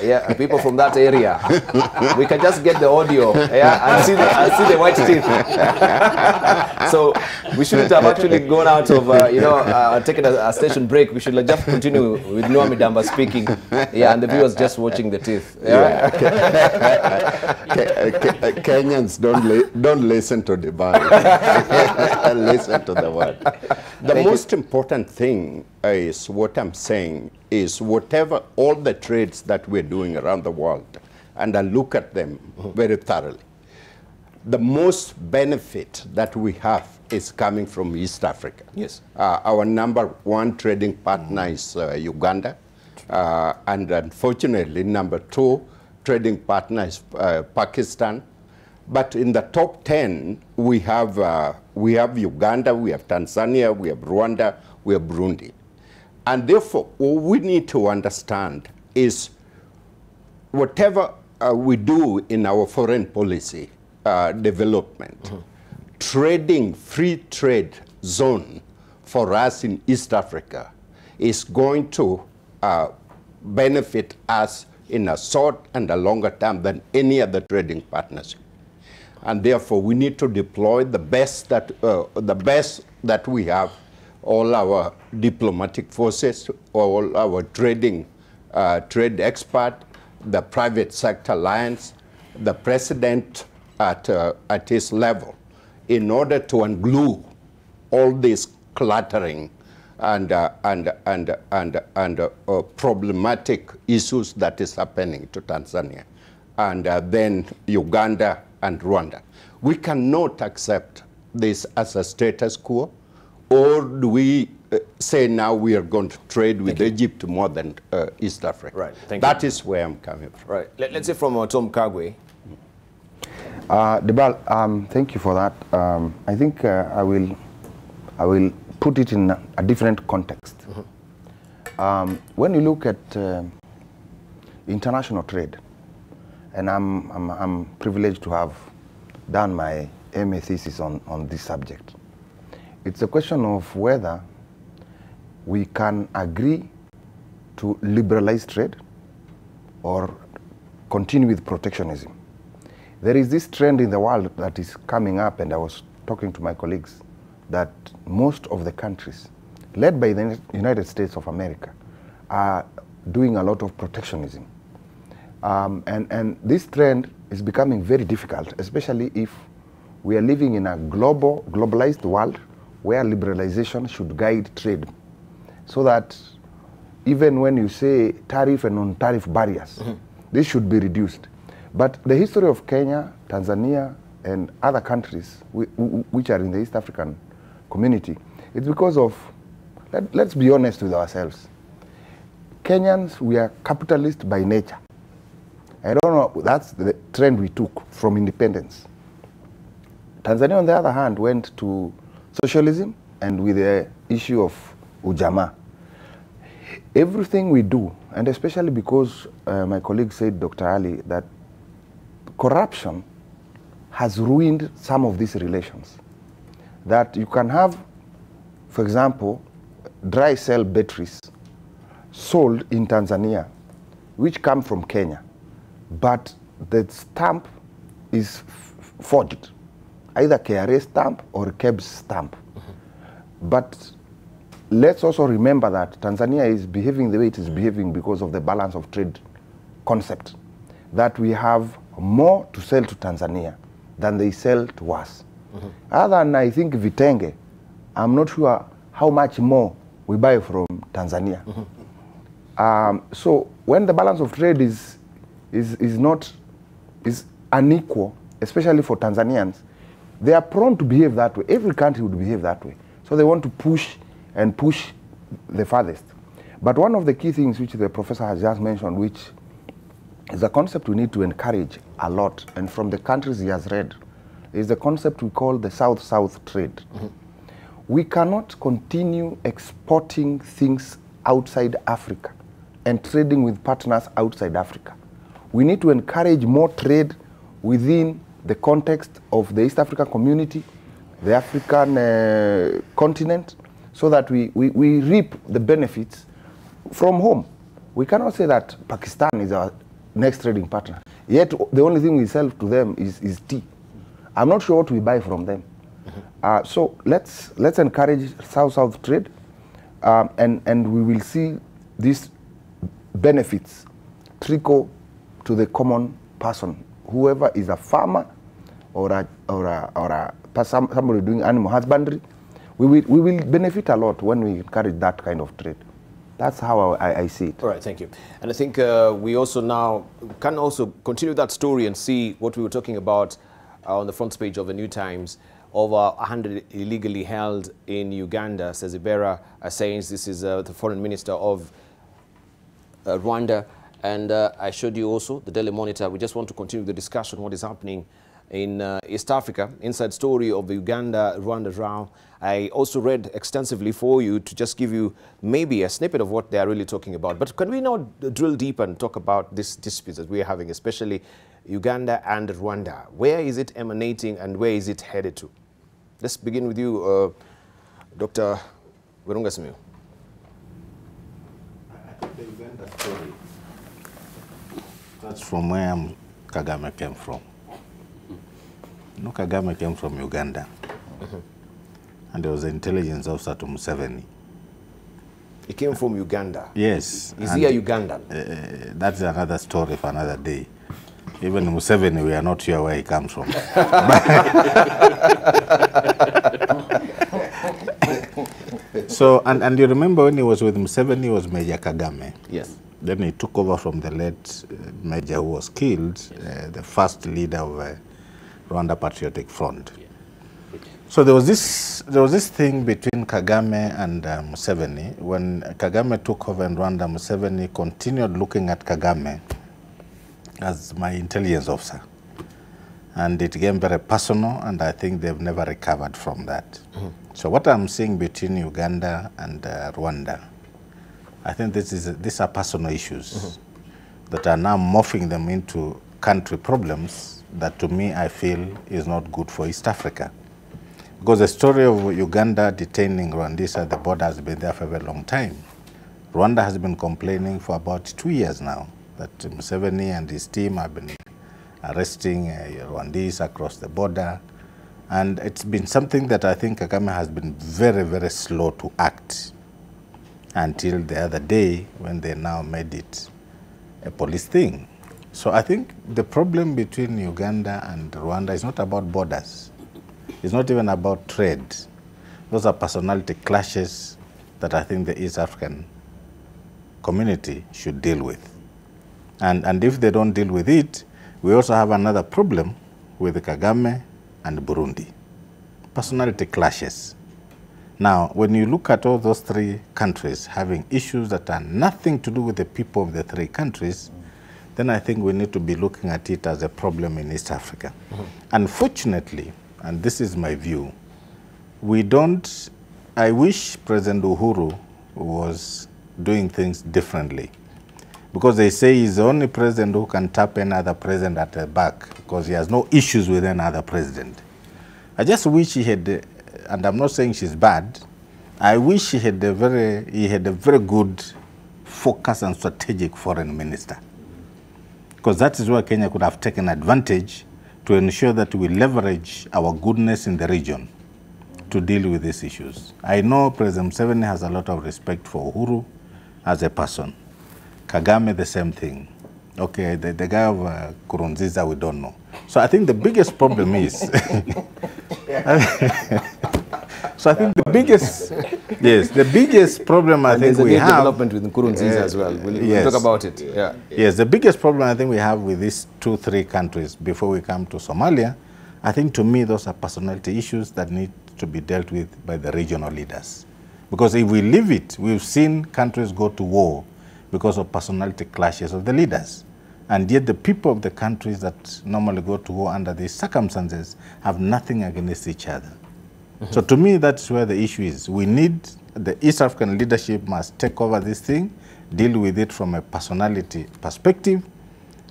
yeah, people from that area, we can just get the audio, yeah, and see the white teeth. So we shouldn't have actually gone out of, taken a station break. We should just continue with Noah Midamba speaking, yeah, and the viewers just watching the teeth. Yeah. Kenyans don't listen to the Bible. Listen to the word. The most important thing is what I'm saying is whatever, all the trades that we're doing around the world, and I look at them very thoroughly, the most benefit that we have is coming from East Africa. Yes. Our #1 trading partner is Uganda, and unfortunately #2 trading partner is Pakistan. But in the top 10, we have Uganda, we have Tanzania, we have Rwanda, we have Burundi. And therefore, what we need to understand is whatever we do in our foreign policy development, trading, free trade zone for us in East Africa is going to benefit us in a short and a longer term than any other trading partnership. And therefore, we need to deploy the best that we have, all our diplomatic forces, all our trade expert, the private sector alliance, the president at his level, in order to unglue all this cluttering and problematic issues that is happening to Tanzania, and then Uganda and Rwanda. We cannot accept this as a status quo, or do we say now we are going to trade with Egypt more than East Africa? Right. Thank that you. is where I'm coming from. Right. Let's say from Tom Kagwe. Debarl, thank you for that. I think I will put it in a different context. When you look at international trade, and I'm privileged to have done my MA thesis on this subject. It's a question of whether we can agree to liberalize trade or continue with protectionism. There is this trend in the world that is coming up, and I was talking to my colleagues, that most of the countries, led by the United States of America, are doing a lot of protectionism. And this trend is becoming very difficult, especially if we are living in a globalized world where liberalization should guide trade, so that even when you say tariff and non-tariff barriers, this should be reduced. But the history of Kenya, Tanzania, and other countries which are in the East African community, it's because of, let's be honest with ourselves. Kenyans, we are capitalist by nature. I don't know, that's the trend we took from independence. Tanzania, on the other hand, went to socialism and with the issue of ujamaa. Everything we do, and especially because my colleague said, Dr. Ali, that corruption has ruined some of these relations. That you can have, for example, dry cell batteries sold in Tanzania, which come from Kenya, but the stamp is forged, either KRA stamp or KEBS stamp. But let's also remember that Tanzania is behaving the way it is behaving because of the balance of trade concept, that we have more to sell to Tanzania than they sell to us. Other than, I think, vitenge, I'm not sure how much more we buy from Tanzania. So when the balance of trade is unequal, especially for Tanzanians, they are prone to behave that way. Every country would behave that way. So they want to push and push the farthest. But one of the key things which the professor has just mentioned, which is a concept we need to encourage a lot, and from the countries he has read, is the concept we call the South-South trade. We cannot continue exporting things outside Africa and trading with partners outside Africa. We need to encourage more trade within the context of the East African community, the African continent, so that we reap the benefits from home. We cannot say that Pakistan is our next trading partner, yet the only thing we sell to them is tea. I'm not sure what we buy from them. So let's encourage South-South trade, and we will see these benefits trickle to the common person, whoever is a farmer or somebody doing animal husbandry. We will benefit a lot when we encourage that kind of trade. That's how I see it. All right, thank you. And I think we also now can also continue that story and see what we were talking about on the front page of the New Times. Over 100 illegally held in Uganda, says Ibera saying this is the foreign minister of Rwanda. And I showed you also the Daily Monitor. We just want to continue the discussion what is happening in East Africa. Inside story of the Uganda-Rwanda row. I also read extensively for you to just give you maybe a snippet of what they are really talking about. But can we now drill deeper and talk about this dispute that we are having, especially Uganda and Rwanda? Where is it emanating and where is it headed to? Let's begin with you, Dr. Virunga Simiyu. I think the Uganda story, that's from where Kagame came from. You know, Kagame came from Uganda. And there was an intelligence officer to Museveni. He came from Uganda? Yes. Is he a Ugandan? That's another story for another day. Even Museveni, we are not sure where he comes from. So, and you remember when he was with Museveni, he was Major Kagame. Yes. Then he took over from the late Major who was killed, the first leader of Rwanda Patriotic Front. So there was this thing between Kagame and Museveni. When Kagame took over in Rwanda, Museveni continued looking at Kagame as my intelligence officer. And it became very personal, and I think they've never recovered from that. So what I'm seeing between Uganda and Rwanda, I think these are personal issues that are now morphing them into country problems that, to me, I feel is not good for East Africa. Because the story of Uganda detaining Rwandese at the border has been there for a very long time. Rwanda has been complaining for about 2 years now that Museveni and his team have been arresting Rwandese across the border. And it's been something that I think Kagame has been very, very slow to act until the other day when they now made it a police thing. So I think the problem between Uganda and Rwanda is not about borders. It's not even about trade. Those are personality clashes that I think the East African community should deal with. And if they don't deal with it, we also have another problem with Kagame and Burundi. Personality clashes. Now, when you look at all those three countries having issues that are nothing to do with the people of the three countries, then I think we need to be looking at it as a problem in East Africa. Unfortunately, and this is my view, I wish President Uhuru was doing things differently. Because they say he's the only president who can tap another president at the back because he has no issues with another president. I just wish he had, and I'm not saying she's bad, I wish he had a very good focus and strategic foreign minister. Because that is where Kenya could have taken advantage to ensure that we leverage our goodness in the region to deal with these issues. I know President Museveni has a lot of respect for Uhuru as a person. Kagame, the same thing. Okay, the guy of Nkurunziza, we don't know. So I think the biggest problem is... So I think the biggest problem I think we have... There's a development with Nkurunziza as well. We'll talk about it. Yeah. Yes, the biggest problem I think we have with these 2-3 countries before we come to Somalia, I think to me those are personality issues that need to be dealt with by the regional leaders. Because if we leave it, we've seen countries go to war because of personality clashes of the leaders. And yet the people of the countries that normally go to war under these circumstances have nothing against each other. So to me, that's where the issue is. We need, the East African leadership must take over this thing, deal with it from a personality perspective,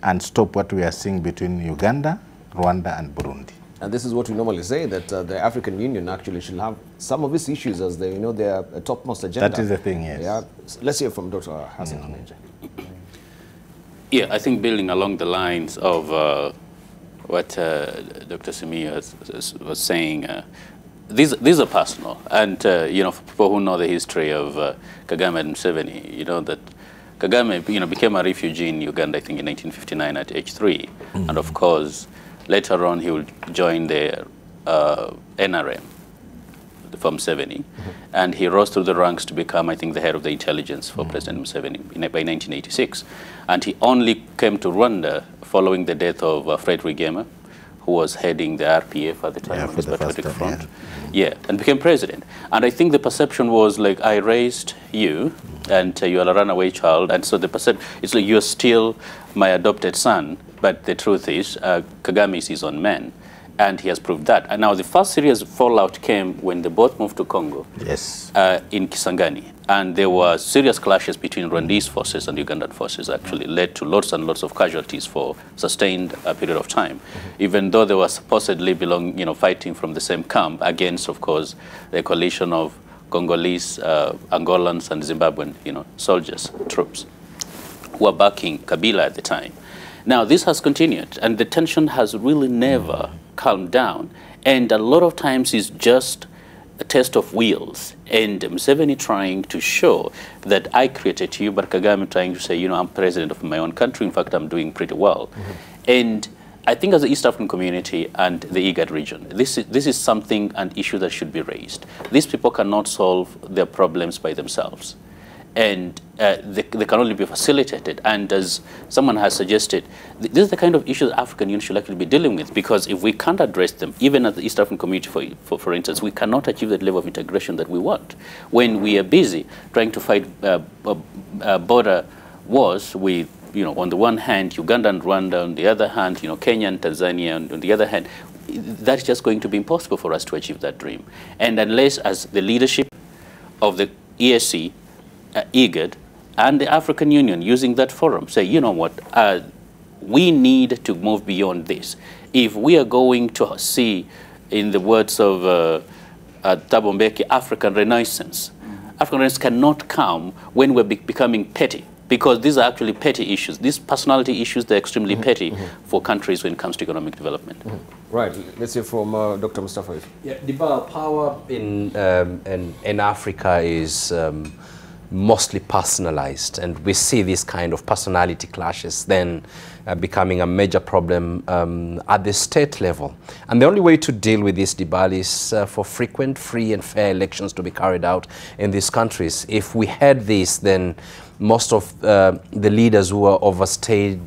and stop what we are seeing between Uganda Rwanda, and Burundi. And this is what we normally say, that the African Union actually should have some of these issues as they, their topmost agenda. That is the thing, yes. Yeah. Let's hear from Dr. Hassan. Yeah, I think building along the lines of what Dr. Simiyu was saying, these are personal. And, for people who know the history of Kagame and Museveni, you know that Kagame, became a refugee in Uganda, I think, in 1959 at age 3. And, of course, later on, he will join the NRM from Museveni. And he rose through the ranks to become, I think, the head of the intelligence for President Museveni by 1986. And he only came to Rwanda following the death of Fred Rwigema, who was heading the RPF at the time, on his Patriotic Front. Yeah, and became president. And I think the perception was like, I raised you, and you are a runaway child, and so the perception, it's like you're still my adopted son, but the truth is, Kagame is his own man, and he has proved that. And now the first serious fallout came when they both moved to Congo. Yes. In Kisangani. And there were serious clashes between Rwandese forces and Ugandan forces, actually led to lots and lots of casualties for sustained period of time, even though they were supposedly fighting from the same camp against, of course, the coalition of Congolese, Angolans, and Zimbabwean, soldiers, troops, who were backing Kabila at the time. Now, this has continued, and the tension has really never calmed down, and a lot of times it's just a test of wills, and Museveni trying to show that I created you, but Kagame trying to say, I'm president of my own country. In fact, I'm doing pretty well. And I think as the East African community and the IGAD region, this is something, an issue that should be raised. These people cannot solve their problems by themselves. And they can only be facilitated. And as someone has suggested, this is the kind of issue that African Union should actually be dealing with, because if we can't address them, even as the East African community, for instance, we cannot achieve that level of integration that we want. When we are busy trying to fight border wars with, on the one hand, Uganda and Rwanda, on the other hand, Kenya and Tanzania, and on the other hand, that's just going to be impossible for us to achieve that dream. And unless, as the leadership of the EAC, IGAD, and the African Union using that forum say, you know what, we need to move beyond this. If we are going to see, in the words of Thabo Mbeki, African Renaissance, African Renaissance cannot come when we're becoming petty, because these are actually petty issues. These personality issues, they're extremely petty for countries when it comes to economic development. Right. Let's hear from Dr. Mustafa. Yeah, Debarl, power in Africa is mostly personalized, and we see this kind of personality clashes then becoming a major problem at the state level. And the only way to deal with this, Debarl, is for frequent, free and fair elections to be carried out in these countries. If we had this, then most of the leaders who are overstayed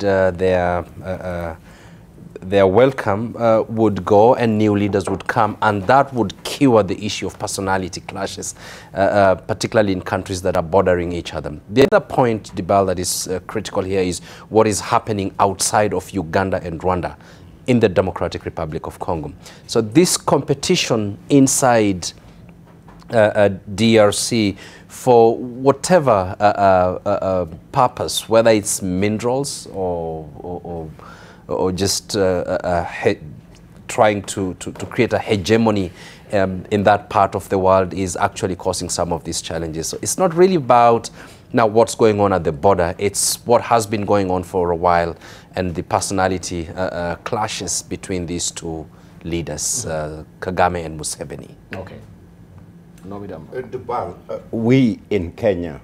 their welcome would go, and new leaders would come, and that would cure the issue of personality clashes, particularly in countries that are bordering each other. The other point, Debarl, that is critical here is what is happening outside of Uganda and Rwanda in the Democratic Republic of Congo. So this competition inside DRC for whatever purpose, whether it's minerals or just trying to create a hegemony in that part of the world, is actually causing some of these challenges. So it's not really about now what's going on at the border, it's what has been going on for a while, and the personality clashes between these two leaders, Kagame and Museveni. Okay. Debarl, we in Kenya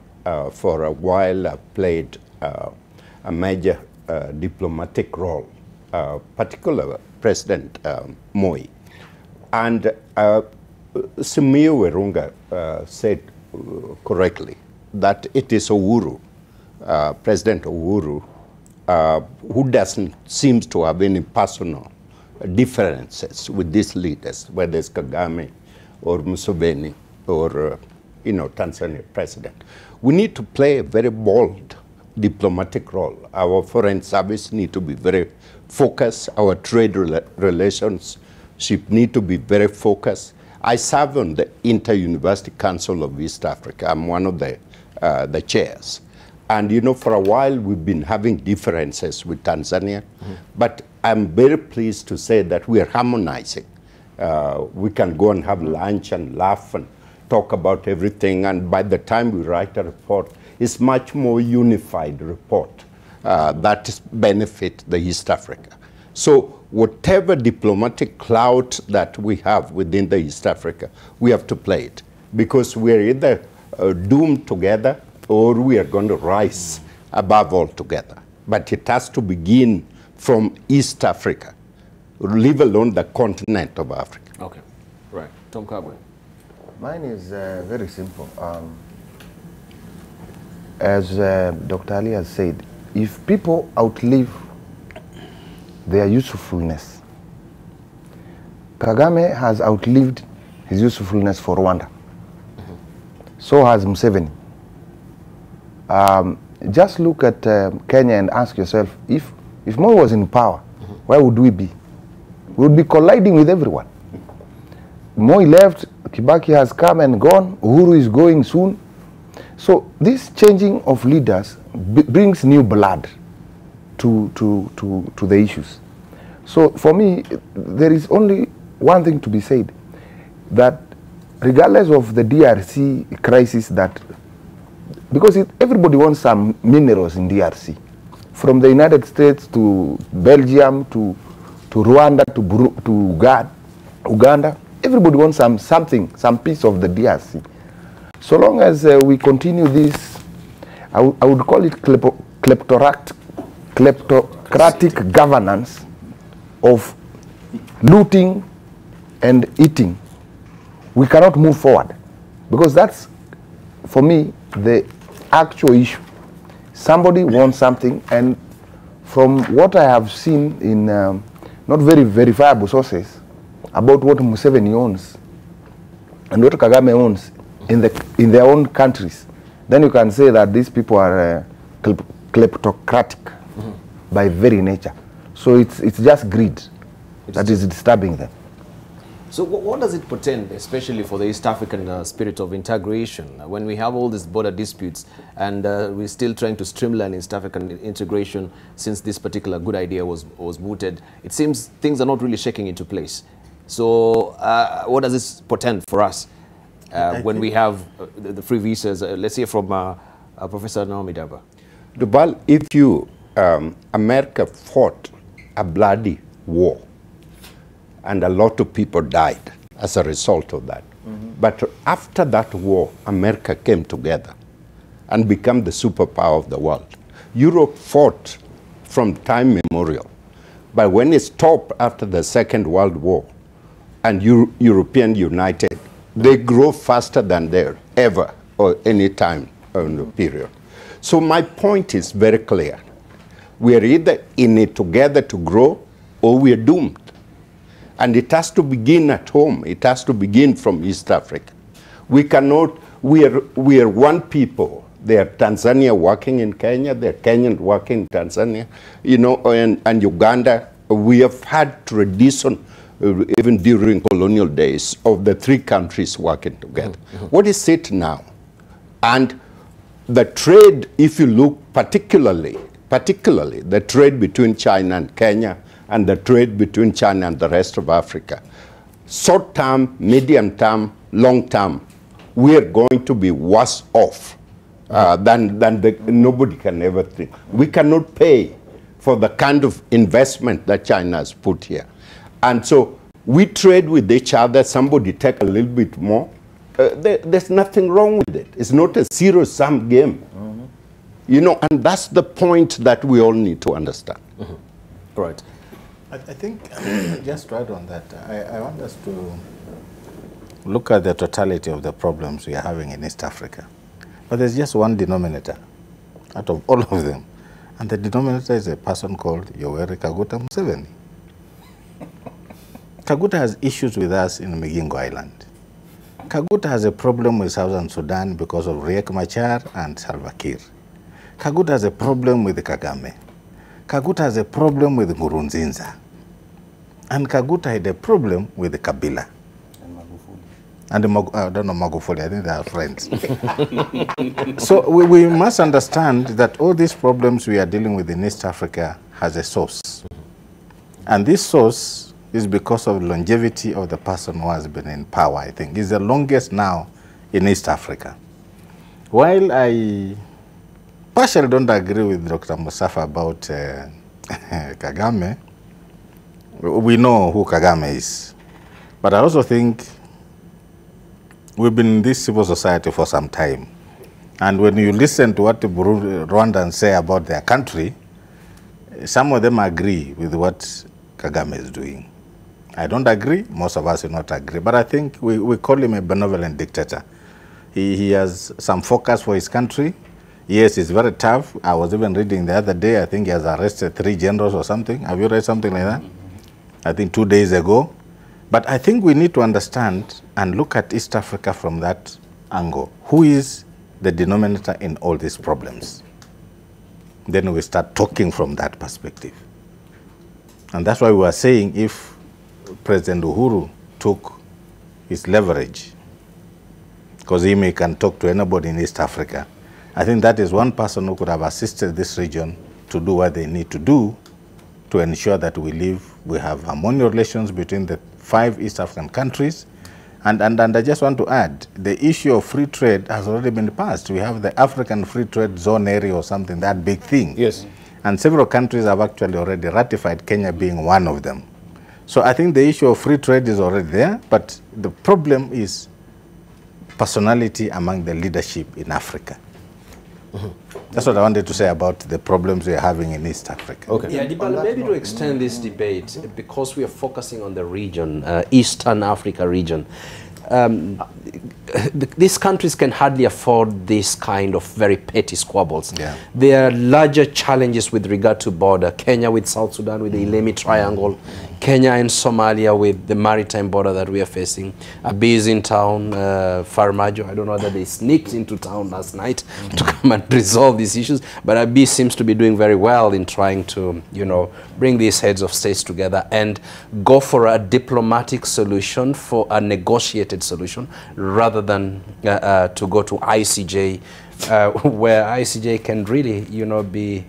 for a while played a major diplomatic role, particularly President Moi. And Simiyu Werunga said correctly that it is Uhuru, President Uhuru, who doesn't seem to have any personal differences with these leaders, whether it's Kagame or Museveni or Tanzania president. We need to play a very bold diplomatic role. Our foreign service need to be very focused. Our trade relationship need to be very focused. I serve on the Inter-University Council of East Africa. I'm one of the chairs. And, you know, for a while, we've been having differences with Tanzania. But I'm very pleased to say that we are harmonizing. We can go and have lunch and laugh and talk about everything. And by the time we write a report, it's much more unified report that benefit the East Africa. So whatever diplomatic clout that we have within the East Africa, we have to play it. Because we're either doomed together or we are going to rise above all together. But it has to begin from East Africa, leave alone the continent of Africa. Okay, right. Tom Kabwe. Mine is very simple. As Dr. Ali has said, if people outlive their usefulness, Kagame has outlived his usefulness for Rwanda. So has Museveni. Just look at Kenya and ask yourself, if Moi was in power, where would we be? We would be colliding with everyone. Moi left, Kibaki has come and gone, Uhuru is going soon. So this changing of leaders brings new blood to the issues. So for me, there is only one thing to be said, that regardless of the DRC crisis, that because everybody wants some minerals in DRC, from the United States to Belgium to Rwanda to Uganda, everybody wants some piece of the DRC. So long as we continue this, I would call it kleptocratic governance of looting and eating, we cannot move forward. Because that's, for me, the actual issue. Somebody wants something, and from what I have seen in not very verifiable sources about what Museveni owns and what Kagame owns in their own countries, then you can say that these people are kleptocratic by very nature. So it's just greed that is disturbing them. So what does it portend, especially for the East African spirit of integration, when we have all these border disputes and we're still trying to streamline East African integration since this particular good idea was mooted? It seems things are not really shaking into place. So what does this portend for us when we have the free visas? Let's hear from Professor Naomi Daba. Debarl, if you, America fought a bloody war, and a lot of people died as a result of that. But after that war, America came together and became the superpower of the world. Europe fought from time immemorial. But when it stopped after the Second World War and European United, they grow faster than they ever or any time in the period. So my point is very clear. We are either in it together to grow or we are doomed. And it has to begin at home. It has to begin from East Africa. We cannot, we are one people. There are Tanzania working in Kenya, there are Kenyans working in Tanzania, you know, and Uganda. We have had tradition, even during colonial days, of the three countries working together. What is it now? And the trade, if you look particularly the trade between China and Kenya, and the trade between China and the rest of Africa, short term, medium term, long term, we are going to be worse off than nobody can ever think. We cannot pay for the kind of investment that China has put here. And so we trade with each other, somebody take a little bit more. There's nothing wrong with it. It's not a zero-sum game. You know, and that's the point that we all need to understand. Right. I think, just to add on that, I want us to look at the totality of the problems we are having in East Africa. But there's just one denominator out of all of them. And the denominator is a person called Yoweri Kaguta Museveni. Kaguta has issues with us in Migingo Island. Kaguta has a problem with Southern Sudan because of Riek Machar and Salva Kiir. Kaguta has a problem with Kagame. Kaguta has a problem with Nkurunziza. And Kaguta had a problem with Kabila. And I don't know Magufuli, I think they are friends. So we must understand that all these problems we are dealing with in East Africa has a source. And this source is because of longevity of the person who has been in power, I think. He's the longest now in East Africa. While I partially don't agree with Dr. Musafa about Kagame, we know who Kagame is. But I also think we've been in this civil society for some time. And when you listen to what the Rwandans say about their country, some of them agree with what Kagame is doing. I don't agree, most of us will not agree, but I think we call him a benevolent dictator. He has some focus for his country. Yes, it's very tough. I was even reading the other day, I think he has arrested 3 generals or something. Have you read something like that? I think 2 days ago. But I think we need to understand and look at East Africa from that angle. Who is the denominator in all these problems? Then we start talking from that perspective. And that's why we are saying if President Uhuru took his leverage, because he can talk to anybody in East Africa, I think that is one person who could have assisted this region to do what they need to do to ensure that we have harmonious relations between the 5 East African countries. And I just want to add, the issue of free trade has already been passed. We have the African Free Trade Zone area or something, that big thing. Yes. And several countries have actually already ratified, Kenya being one of them. So I think the issue of free trade is already there, but the problem is personality among the leadership in Africa. That's what I wanted to say about the problems we're having in East Africa. Okay. Yeah, Debarl, maybe to extend this debate, because we are focusing on the region, Eastern Africa region, these countries can hardly afford this kind of very petty squabbles. Yeah. There are larger challenges with regard to border. Kenya with South Sudan with the Ilemi Triangle, Kenya and Somalia with the maritime border that we are facing. Abiy is in town, Farmajo, I don't know whether they sneaked into town last night to come and resolve these issues, but Abiy seems to be doing very well in trying to, you know, bring these heads of states together and go for a diplomatic solution, for a negotiated solution, rather than to go to ICJ, where ICJ can really, you know, be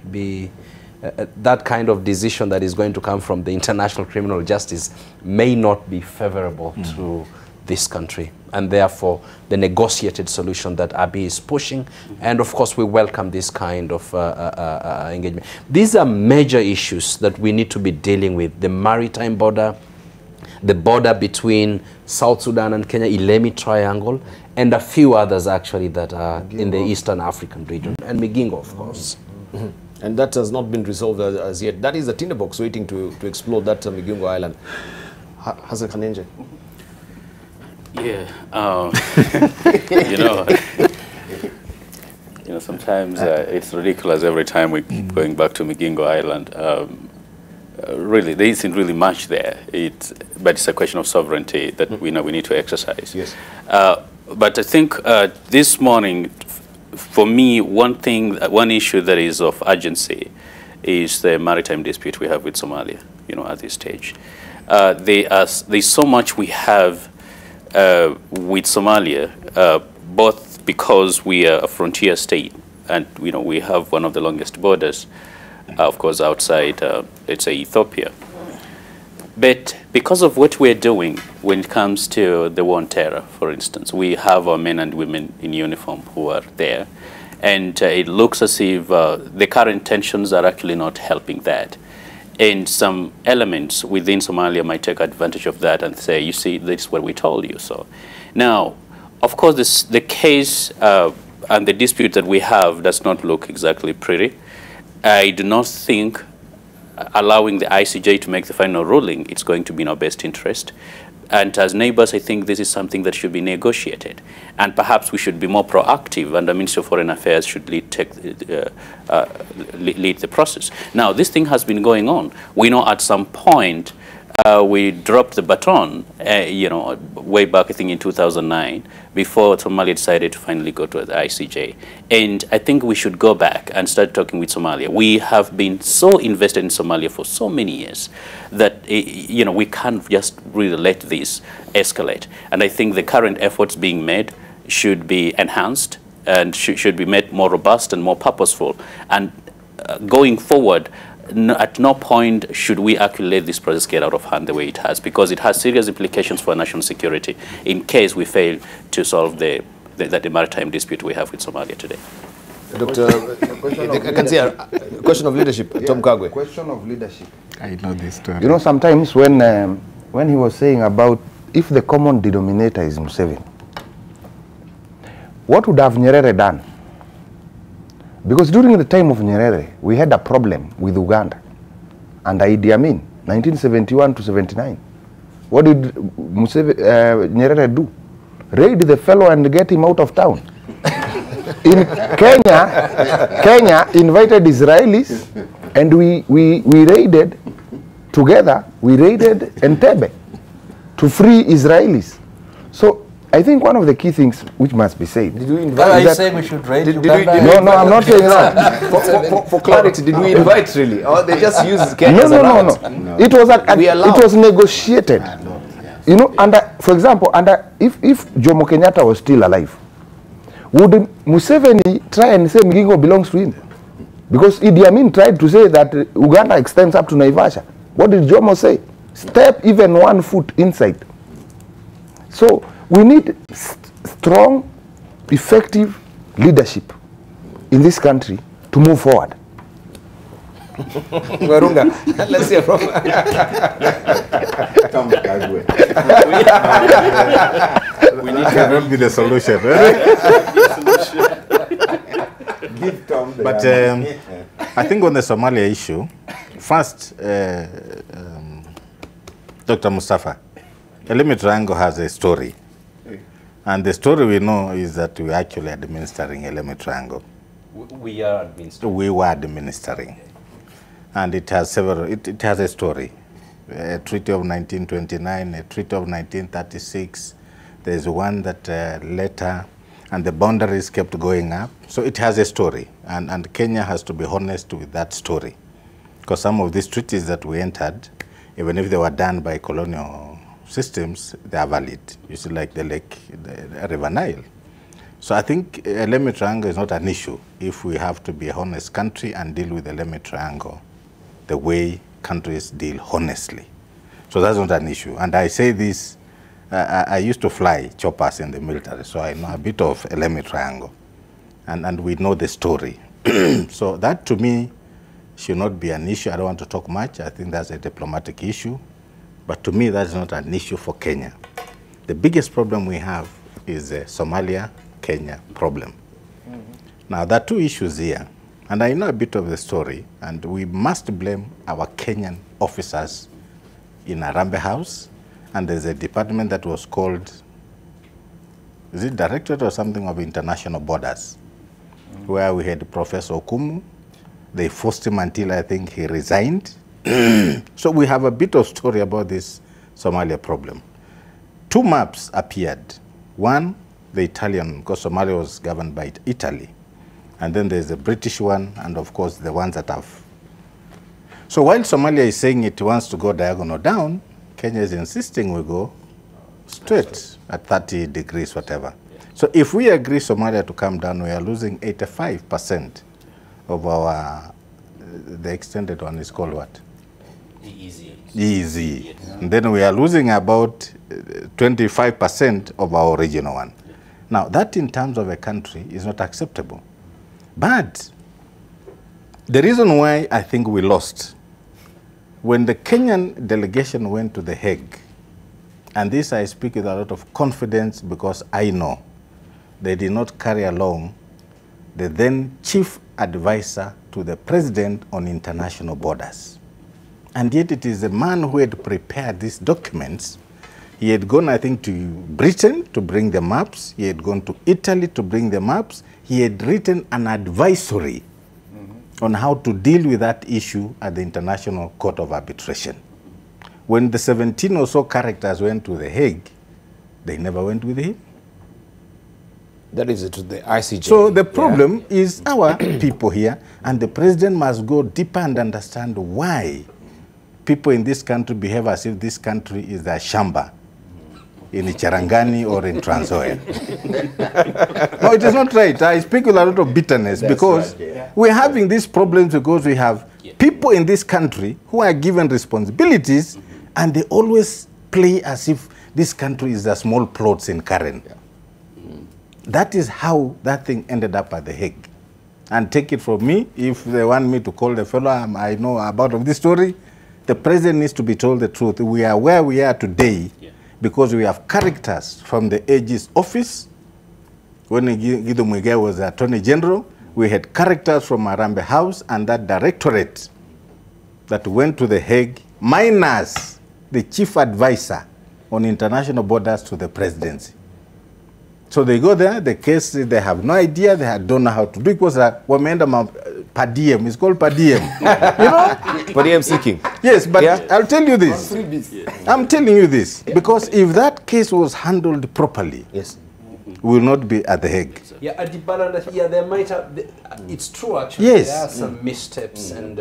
that kind of decision that is going to come from the International Criminal Justice may not be favorable to this country. And therefore, the negotiated solution that Abiy is pushing, and of course we welcome this kind of engagement. These are major issues that we need to be dealing with: the maritime border, the border between South Sudan and Kenya, Ilemi Triangle, and a few others actually that are in the Eastern African region, and Migingo, of course. And that has not been resolved as yet. That is the tinderbox waiting to explode that Migingo Island. Hassan Khanenje. Yeah, you know, sometimes it's ridiculous every time we keep going back to Migingo Island. Really, there isn't really much there. But it's a question of sovereignty that we know we need to exercise. Yes. But I think this morning, for me, one issue that is of urgency is the maritime dispute we have with Somalia. You know, at this stage, there's so much we have with Somalia, both because we are a frontier state, and you know we have one of the longest borders, of course, outside, let's say, Ethiopia. But because of what we're doing when it comes to the war on terror, for instance, we have our men and women in uniform who are there, and it looks as if the current tensions are actually not helping that. And some elements within Somalia might take advantage of that and say, you see, this is what we told you. So now, of course, the case and the dispute that we have does not look exactly pretty. I do not think allowing the ICJ to make the final ruling, it's going to be in our best interest. And as neighbors, I think this is something that should be negotiated. And perhaps we should be more proactive, and the Ministry of Foreign Affairs should lead the process. Now, this thing has been going on. We know at some point we dropped the baton, you know, way back, I think, in 2009, before Somalia decided to finally go to the ICJ. And I think we should go back and start talking with Somalia. We have been so invested in Somalia for so many years that, you know, we can't just really let this escalate. And I think the current efforts being made should be enhanced and should be made more robust and more purposeful. And going forward, at no point should we actually let this process get out of hand the way it has, because it has serious implications for national security in case we fail to solve the maritime dispute we have with Somalia today. Dr. I can say a question of leadership, Tom Kagwe. Question of leadership. I know this story. You know, sometimes when he was saying about if the common denominator is Museveni, what would have Nyerere done? Because during the time of Nyerere, we had a problem with Uganda and Idi Amin, 1971 to 79. What did Nyerere do? Raid the fellow and get him out of town. In Kenya invited Israelis, and we raided together, we raided Entebbe to free Israelis. So I think one of the key things which must be said. Did we invite? Are you saying we should raid Uganda? No, I'm not saying that. For clarity, did we invite really, or they just use Kenya as a route? No. It was negotiated. You know, for example, if Jomo Kenyatta was still alive, would Museveni try and say Migingo belongs to him? Because Idi Amin tried to say that Uganda extends up to Naivasha. What did Jomo say? Step even 1 foot inside. So we need strong, effective leadership in this country to move forward. Warunga, let's hear from Tom Kagwe. We need to be the solution. Give Tom the But I think on the Somalia issue, first, Dr. Mustafa, Elemi Triangle has a story. And the story we know is that we are actually administering Elemi Triangle. We are administering. We were administering. And it has it has a story. A treaty of 1929, a treaty of 1936. There's one that later, and the boundaries kept going up. So it has a story. And Kenya has to be honest with that story. Because some of these treaties that we entered, even if they were done by colonial systems, they are valid. You see, like the River Nile. So I think Elemi Triangle is not an issue if we have to be a honest country and deal with the Elemi Triangle the way countries deal honestly. So that's not an issue. And I say this, I used to fly choppers in the military, so I know a bit of Elemi Triangle. And we know the story. So that to me should not be an issue. I don't want to talk much. I think that's a diplomatic issue. But to me, that's not an issue for Kenya. The biggest problem we have is the Somalia-Kenya problem. Now, there are two issues here. And I know a bit of the story. And we must blame our Kenyan officers in Arambe House. And there's a department that was called, is it Directorate or something of International Borders, where we had Professor Okumu. They forced him until I think he resigned. So we have a bit of story about this Somalia problem. Two maps appeared. One, the Italian, because Somalia was governed by Italy. And then there's the British one, and of course the ones that have. So while Somalia is saying it wants to go diagonal down, Kenya is insisting we go straight at 30 degrees, whatever. So if we agree Somalia to come down, we are losing 85% of our, the extended one is called what? Easy. And then we are losing about 25% of our original one. Now, that in terms of a country is not acceptable. But the reason why I think we lost, when the Kenyan delegation went to The Hague, and this I speak with a lot of confidence because I know they did not carry along the then chief advisor to the president on international borders. And yet it is the man who had prepared these documents. He had gone, I think, to Britain to bring the maps. He had gone to Italy to bring the maps. He had written an advisory on how to deal with that issue at the International Court of Arbitration. When the 17 or so characters went to The Hague, they never went with him. That is to the ICJ. So the problem is our people here, and the president must go deeper and understand why people in this country behave as if this country is a shamba in Charangani or in Trans Nzoia. No, it is not right. I speak with a lot of bitterness because we're having these problems because we have people in this country who are given responsibilities and they always play as if this country is a small plots in Karen. That is how that thing ended up at The Hague. And take it from me, if they want me to call the fellow I know about of this story, the president needs to be told the truth. We are where we are today because we have characters from the AG's office. When Guido Muigai was Attorney General, we had characters from Arambe House and that directorate that went to The Hague, minus the chief advisor on international borders to the presidency. So they go there, the case, they have no idea, they don't know how to do it. Because per diem, it's called per diem. You know? Per diem seeking. Yes, but I'll tell you this. I'm telling you this. Because if that case was handled properly, we will not be at The Hague. Yeah, at Debarl, there might have, it's true actually, Yes. there are some missteps, and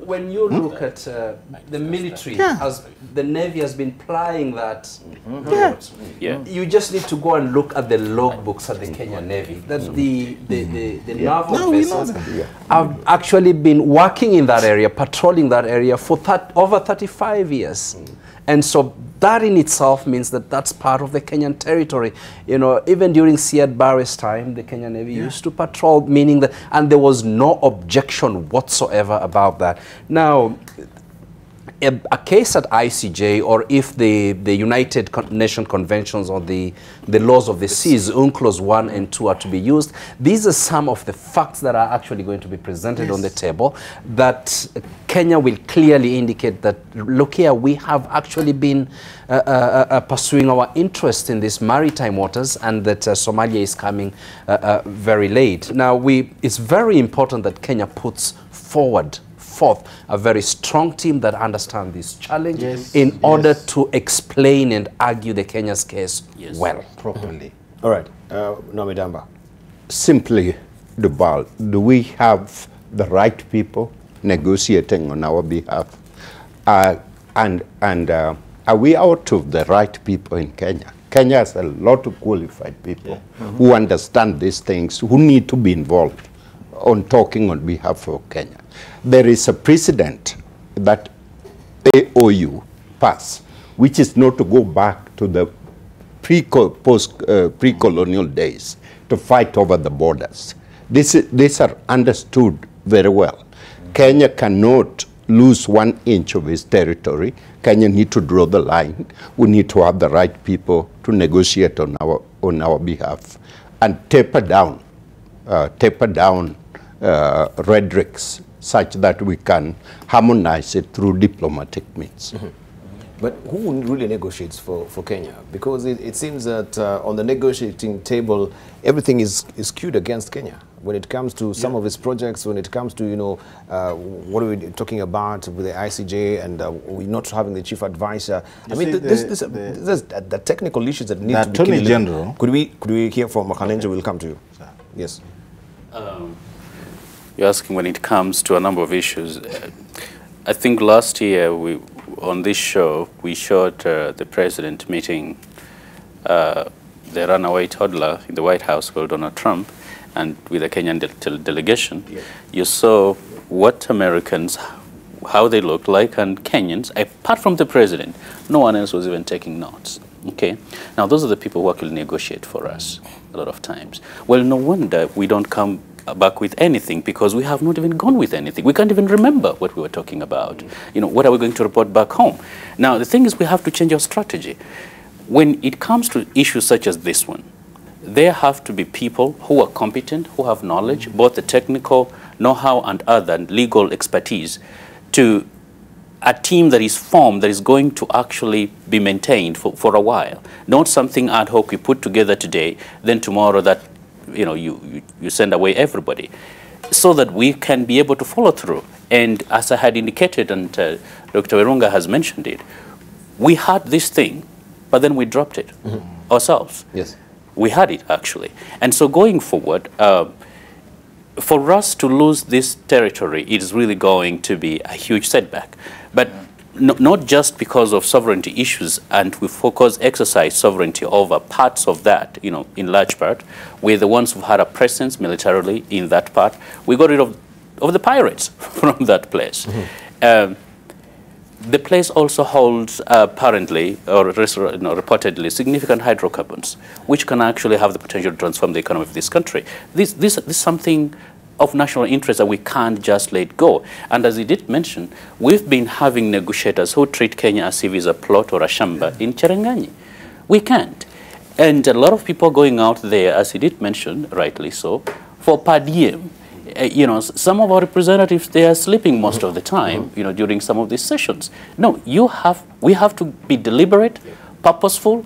when you look at the military, as the Navy has been plying that route, you just need to go and look at the logbooks at the Kenyan Navy, that the naval vessels have actually been working in that area, patrolling that area for over 35 years. And so that in itself means that that's part of the Kenyan territory. You know, even during Siad Barre's time, the Kenyan Navy used to patrol, meaning that, and there was no objection whatsoever about that. Now, a case at ICJ, or if the United Nations Conventions on the laws of the seas, UNCLOS 1 and 2 are to be used, these are some of the facts that are actually going to be presented on the table that Kenya will clearly indicate that, look here, we have actually been pursuing our interest in these maritime waters, and that Somalia is coming very late. Now, it's very important that Kenya puts forth a very strong team that understands this challenge in order to explain and argue the Kenya's case well. Properly. All right, Nomidamba. Simply, Debarl, do we have the right people negotiating on our behalf? And are we out of the right people in Kenya? Kenya has a lot of qualified people who understand these things, who need to be involved on talking on behalf of Kenya. There is a precedent that AOU passed, which is not to go back to the pre-colonial days to fight over the borders. These are understood very well. Kenya cannot lose 1 inch of its territory. Kenya need to draw the line. We need to have the right people to negotiate on our behalf and taper down rhetorics such that we can harmonize it through diplomatic means. But who really negotiates for Kenya? Because it seems that on the negotiating table, everything is skewed against Kenya. When it comes to some of its projects, when it comes to, you know, what are we talking about with the ICJ and we're not having the chief advisor. I mean, there's the technical issues that need to be Attorney General. Could we hear from Makanenja? We'll come to you. Yes. You're asking when it comes to a number of issues. I think last year on this show we showed the president meeting the runaway toddler in the White House called Donald Trump, and with a Kenyan delegation. You saw what Americans, how they looked like, and Kenyans, apart from the president, no one else was even taking notes. Okay, now those are the people who actually negotiate for us a lot of times. Well, no wonder we don't come back with anything, because we have not even gone with anything. We can't even remember what we were talking about. You know, what are we going to report back home? Now, the thing is, we have to change our strategy. When it comes to issues such as this one, there have to be people who are competent, who have knowledge, both the technical know-how and other legal expertise, to a team that is formed, that is going to actually be maintained for a while. Not something ad hoc we put together today, then tomorrow that, you know, you send away everybody. so that we can be able to follow through. And as I had indicated, and Dr. Wirunga has mentioned it, we had this thing, but then we dropped it ourselves. Yes. We had it, actually. And so going forward, for us to lose this territory, it is really going to be a huge setback. But not just because of sovereignty issues, and we exercise sovereignty over parts of that, in large part. We're the ones who had a presence militarily in that part. We got rid of the pirates from that place. The place also holds apparently, or reportedly, significant hydrocarbons, which can actually have the potential to transform the economy of this country. This is something of national interest that we can't just let go. And as he did mention, we've been having negotiators who treat Kenya as if it's a plot or a shamba in Cherangani. We can't. And a lot of people going out there, as he did mention, rightly so, for per diem. Some of our representatives, they are sleeping most of the time, during some of these sessions. No, we have to be deliberate, purposeful,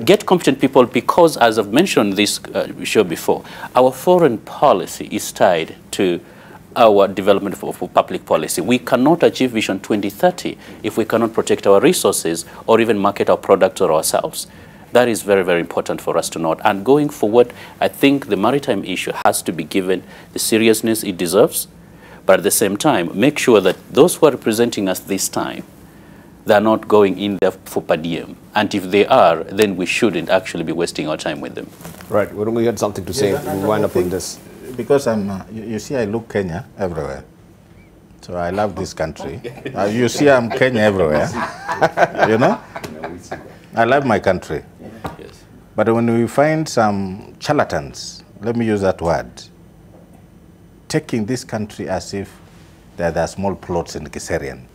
get competent people, because, as I've mentioned this show before, our foreign policy is tied to our development of public policy. We cannot achieve Vision 2030 if we cannot protect our resources or even market our products or ourselves. That is very, very important for us to note. And going forward, I think the maritime issue has to be given the seriousness it deserves, but at the same time, make sure that those who are representing us this time, they're not going in there for per diem. And if they are, then we shouldn't actually be wasting our time with them. Right. We had something to say. We'll wind up on this. Because you see, I look Kenya everywhere. So I love this country. You see, I'm Kenya everywhere. I love my country. Yes. But when we find some charlatans, let me use that word, taking this country as if there are small plots in Kiserian.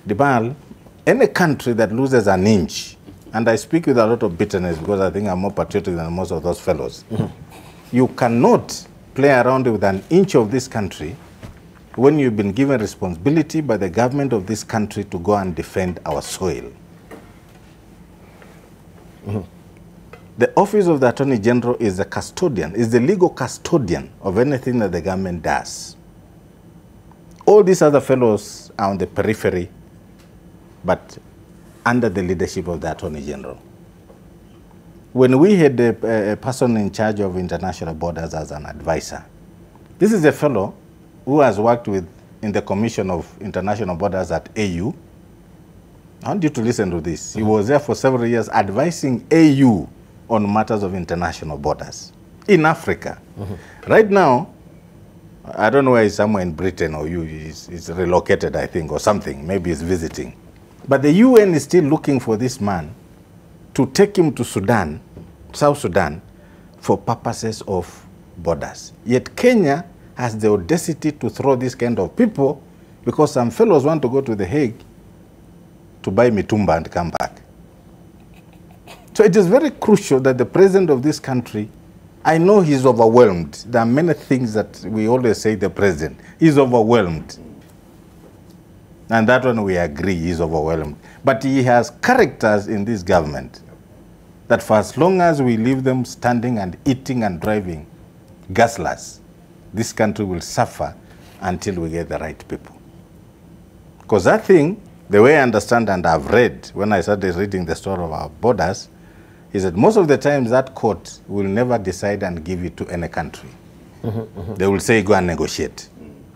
Debarl, any country that loses an inch, and I speak with a lot of bitterness because I think I'm more patriotic than most of those fellows, you cannot play around with an inch of this country when you've been given responsibility by the government of this country to go and defend our soil. The office of the Attorney General is the custodian, is the legal custodian of anything that the government does. All these other fellows are on the periphery, but under the leadership of the Attorney General. When we had a person in charge of international borders as an advisor, this is a fellow who has worked in the Commission of International Borders at AU. I want you to listen to this. He was there for several years advising AU on matters of international borders in Africa. Right now, I don't know where he's, somewhere in Britain, or he's relocated, I think, or something. Maybe he's visiting. But the UN is still looking for this man to take him to Sudan, South Sudan, for purposes of borders. Yet Kenya has the audacity to throw this kind of people because some fellows want to go to The Hague to buy mitumba and come back. So it is very crucial that the president of this country, I know he's overwhelmed. There are many things that we always say the president is overwhelmed. And that one we agree, he's overwhelmed. But he has characters in this government that for as long as we leave them standing and eating and driving gasless, this country will suffer until we get the right people. Because that thing, the way I understand and I've read when I started reading the story of our borders, is that most of the times that court will never decide and give it to any country. They will say, go and negotiate.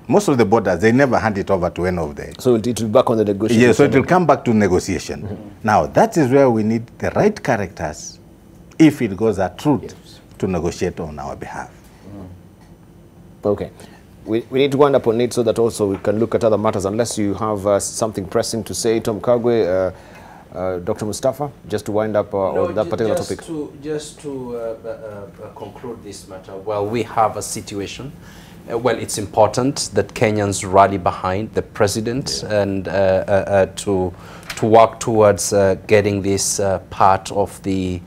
Most of the borders, they never hand it over to any of them. So it will be back on the negotiation. Yeah, so it will come back to negotiation. Now, that is where we need the right characters, if it goes that route, to negotiate on our behalf. Okay. We need to wind up on it so that also we can look at other matters, unless you have something pressing to say, Tom Kagwe, Dr. Mustafa, just to wind up on that particular topic. Just to conclude this matter, well, we have a situation. Well, it's important that Kenyans rally behind the president and to work towards getting this part of the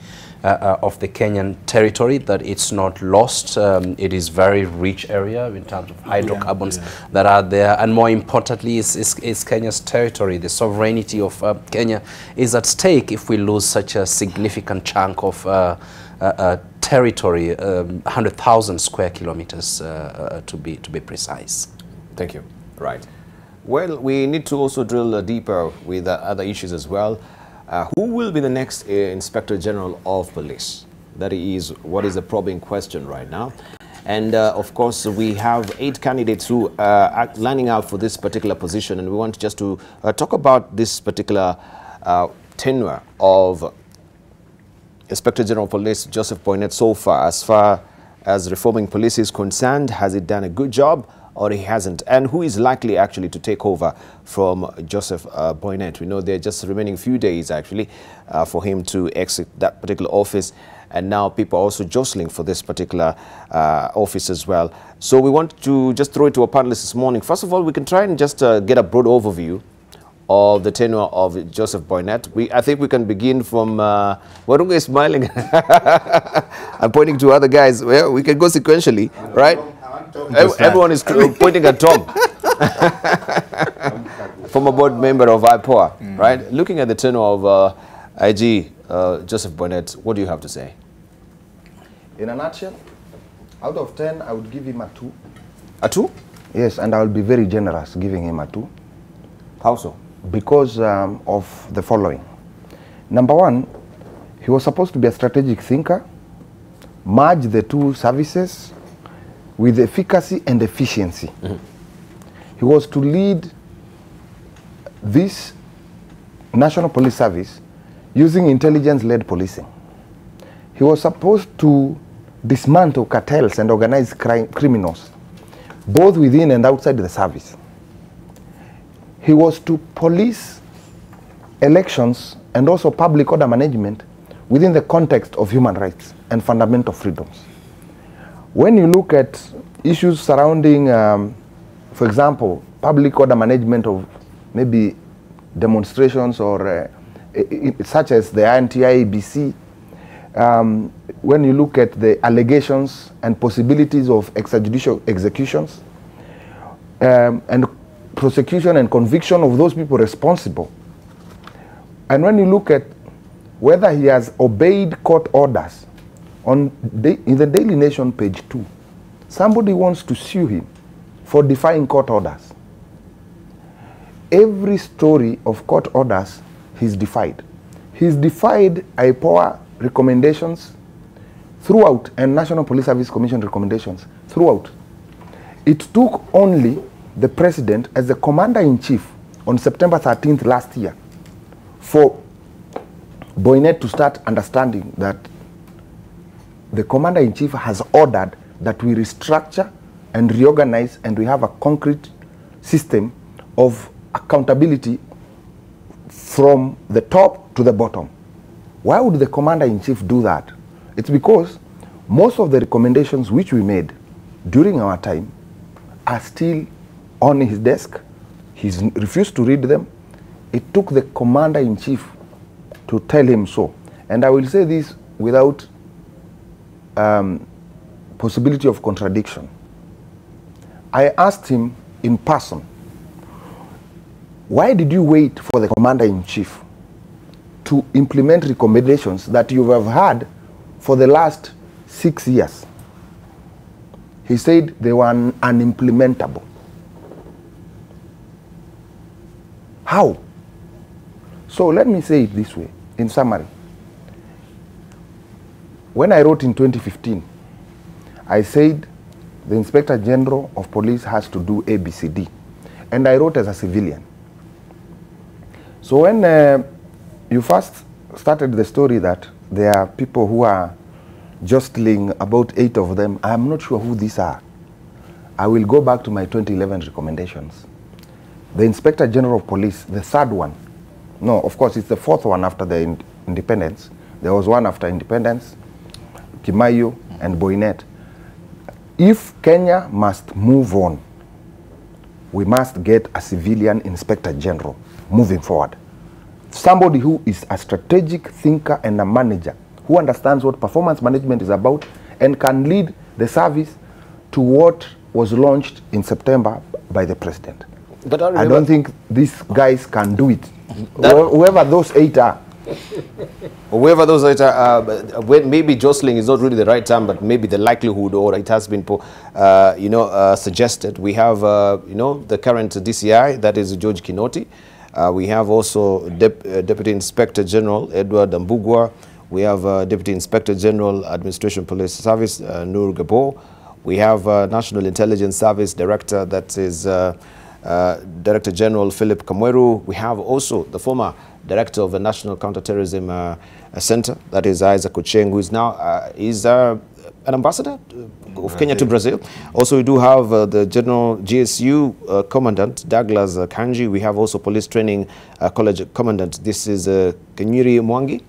Kenyan territory, that it's not lost. It is very rich area in terms of hydrocarbons that are there, and more importantly is Kenya's territory. The sovereignty of Kenya is at stake if we lose such a significant chunk of territory, 100,000 square kilometers to be precise. Thank you. Right. Well, we need to also drill deeper with other issues as well. Who will be the next Inspector General of Police? That is what is the probing question right now. And of course, we have 8 candidates who are lining out for this particular position. And we want just to talk about this particular tenure of Inspector General of Police Joseph Boynet so far. As far as reforming police is concerned, has he done a good job or he hasn't? And who is likely actually to take over from Joseph Boynet? We know there are just remaining few days actually for him to exit that particular office. And now people are also jostling for this particular office as well. So we want to just throw it to our panelists this morning. First of all, we can try and just get a broad overview of the tenure of Joseph Boynet. I think we can begin from, Warunga is smiling. I'm pointing to other guys. Well, we can go sequentially, right? Everyone is pointing at Tom. Former board member of IPOA, right? Looking at the tenure of IG Joseph Boynet, what do you have to say? In a nutshell, out of 10, I would give him a 2. A 2? Yes, and I will be very generous giving him a 2. How so? Because of the following. Number one, he was supposed to be a strategic thinker, merge the two services with efficacy and efficiency. He was to lead this National Police Service using intelligence-led policing. He was supposed to dismantle cartels and organized criminals, both within and outside the service. He was to police elections and also public order management within the context of human rights and fundamental freedoms. When you look at issues surrounding, for example, public order management of maybe demonstrations or such as the anti-IEBC, when you look at the allegations and possibilities of extrajudicial executions and prosecution and conviction of those people responsible, and when you look at whether he has obeyed court orders, in the Daily Nation page 2, somebody wants to sue him for defying court orders. Every story of court orders he's defied. He's defied IPOA recommendations throughout and National Police Service Commission recommendations throughout. It took only the president as the commander-in-chief on September 13th last year for Boynet to start understanding that the commander-in-chief has ordered that we restructure and reorganize and we have a concrete system of accountability from the top to the bottom. Why would the commander-in-chief do that? It's because most of the recommendations which we made during our time are still on his desk. He's refused to read them. It took the commander-in-chief to tell him so. And I will say this without possibility of contradiction. I asked him in person, why did you wait for the commander-in-chief to implement recommendations that you have had for the last 6 years? He said they were unimplementable. How? So let me say it this way, in summary. When I wrote in 2015, I said the Inspector General of Police has to do ABCD. And I wrote as a civilian. So when you first started the story that there are people who are jostling, about 8 of them, I'm not sure who these are. I will go back to my 2011 recommendations. The Inspector General of Police, the third one, no, of course, it's the fourth one after the independence. There was one after independence, Kimayo and Boynet. If Kenya must move on, we must get a civilian Inspector General moving forward. Somebody who is a strategic thinker and a manager, who understands what performance management is about and can lead the service to what was launched in September by the president. But I don't think these guys can do it. Whoever those 8 are, Or whoever those are, when maybe jostling is not really the right term, but maybe the likelihood, or it has been, suggested. We have, the current DCI, that is George Kinoti. We have also Deputy Inspector General Edward Mbugwa. We have Deputy Inspector General Administration Police Service Nur Gabo. We have National Intelligence Service Director, that is Director General Philip Kamweru. We have also the former Director of the National Counterterrorism Center, that is Isaac Ocheng, who is now an ambassador of Kenya to Brazil. Also, we do have the General GSU Commandant, Douglas Kanji. We have also Police Training College Commandant. This is Kenyuri Mwangi.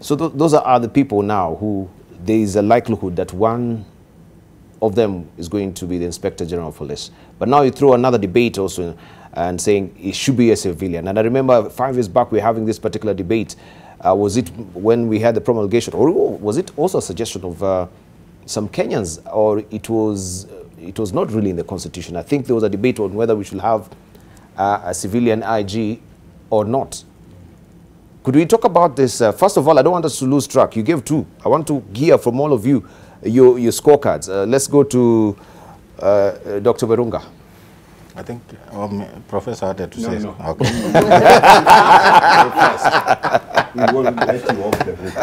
So those are the people now who there is a likelihood that one of them is going to be the Inspector General of Police. But now you throw another debate also and saying it should be a civilian. And I remember 5 years back we were having this particular debate. Was it when we had the promulgation, or was it also a suggestion of some Kenyans, or it was not really in the Constitution? I think there was a debate on whether we should have a civilian IG or not. Could we talk about this? First of all, I don't want us to lose track. You gave 2. I want to hear from all of you your scorecards. Let's go to Dr. Berunga. I think Professor wanted to say no. so. Okay. We won't let you off the hook.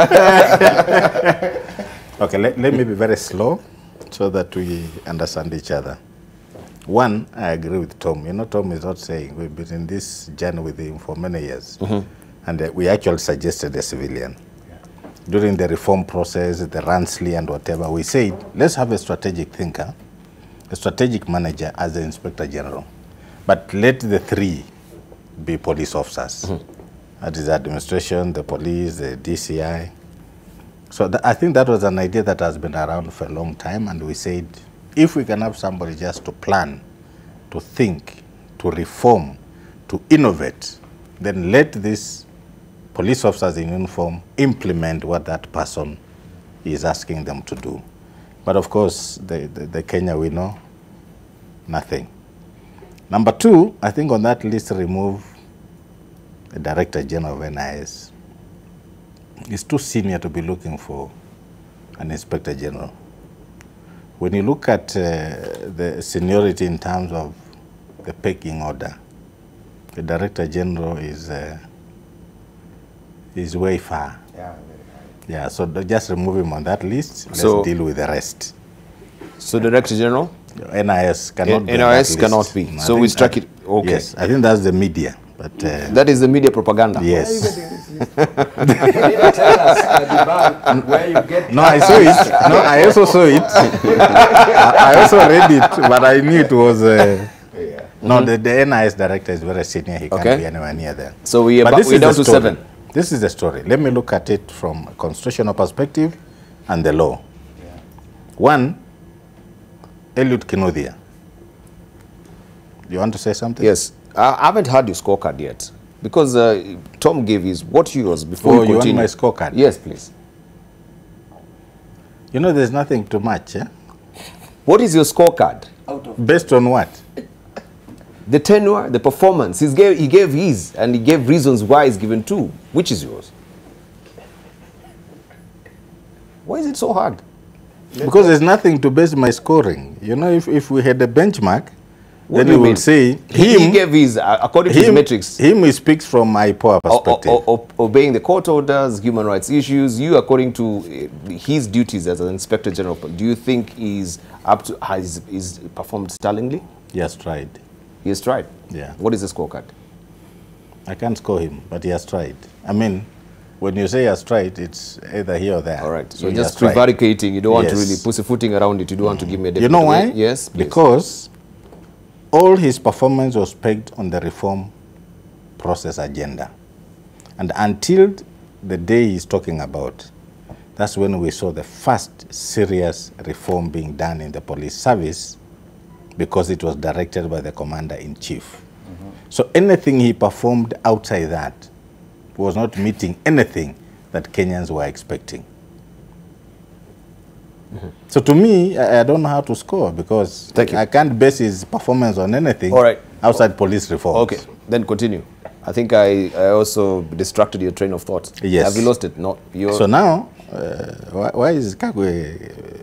Okay, let me be very slow so that we understand each other. One, I agree with Tom. You know, Tom is not saying we've been in this journey with him for many years. And we actually suggested a civilian. During the reform process, the Ransley and whatever, we said, let's have a strategic thinker, a strategic manager as the Inspector General. But let the 3 be police officers. That is the administration, the police, the DCI. So I think that was an idea that has been around for a long time, and we said, if we can have somebody just to plan, to think, to reform, to innovate, then let these police officers in uniform implement what that person is asking them to do. But of course, the Kenya we know, nothing. Number 2, I think on that list, remove the Director General of NIS. He's too senior to be looking for an Inspector General. When you look at the seniority in terms of the pecking order, the Director General is way far. Yeah, so just remove him on that list. Let's deal with the rest. So Director General? NIS cannot be. NIS cannot be. No, so we struck it. Okay. Yes, I think that's the media. But that is the media propaganda. Yes. Tell us, Debarl, where you get. No, I saw it. No, I also saw it. I also read it, but I knew it was. No, the NIS director is very senior. He can't be anywhere near there. So we're down to 7. This is the story. Let me look at it from a constitutional perspective and the law. 1, Eliud Kinothia. Do you want to say something? Yes. I haven't had your scorecard yet, because Tom gave his yours before you want my scorecard? Yes, please. You know, there's nothing too much. What is your scorecard? Based on what? The tenure, the performance. He gave his, and he gave reasons why he's given 2. Which is yours? Why is it so hard? Because there's nothing to base my scoring. You know, if we had a benchmark, what then you will say he gave his according to his metrics. He speaks from my poor perspective. Obeying the court orders, human rights issues. You, according to his duties as an Inspector General, do you think he's up to he's performed sterlingly? He has tried. He has tried. Yeah. What is the scorecard? I can't score him, but he has tried. I mean, when you say he has tried, it's either here or there. All right. So just prevaricating. You don't want to really pussyfooting around it. You don't want to give me a You know why? Yes, please. Because all his performance was pegged on the reform process agenda. And until the day he's talking about, that's when we saw the first serious reform being done in the police service, because it was directed by the commander-in-chief. So anything he performed outside that was not meeting anything that Kenyans were expecting. So to me, I don't know how to score, because I can't base his performance on anything outside police reform. Okay, then continue. I think I also distracted your train of thought. Yes. Have you lost it? No. So now, why is Kagwe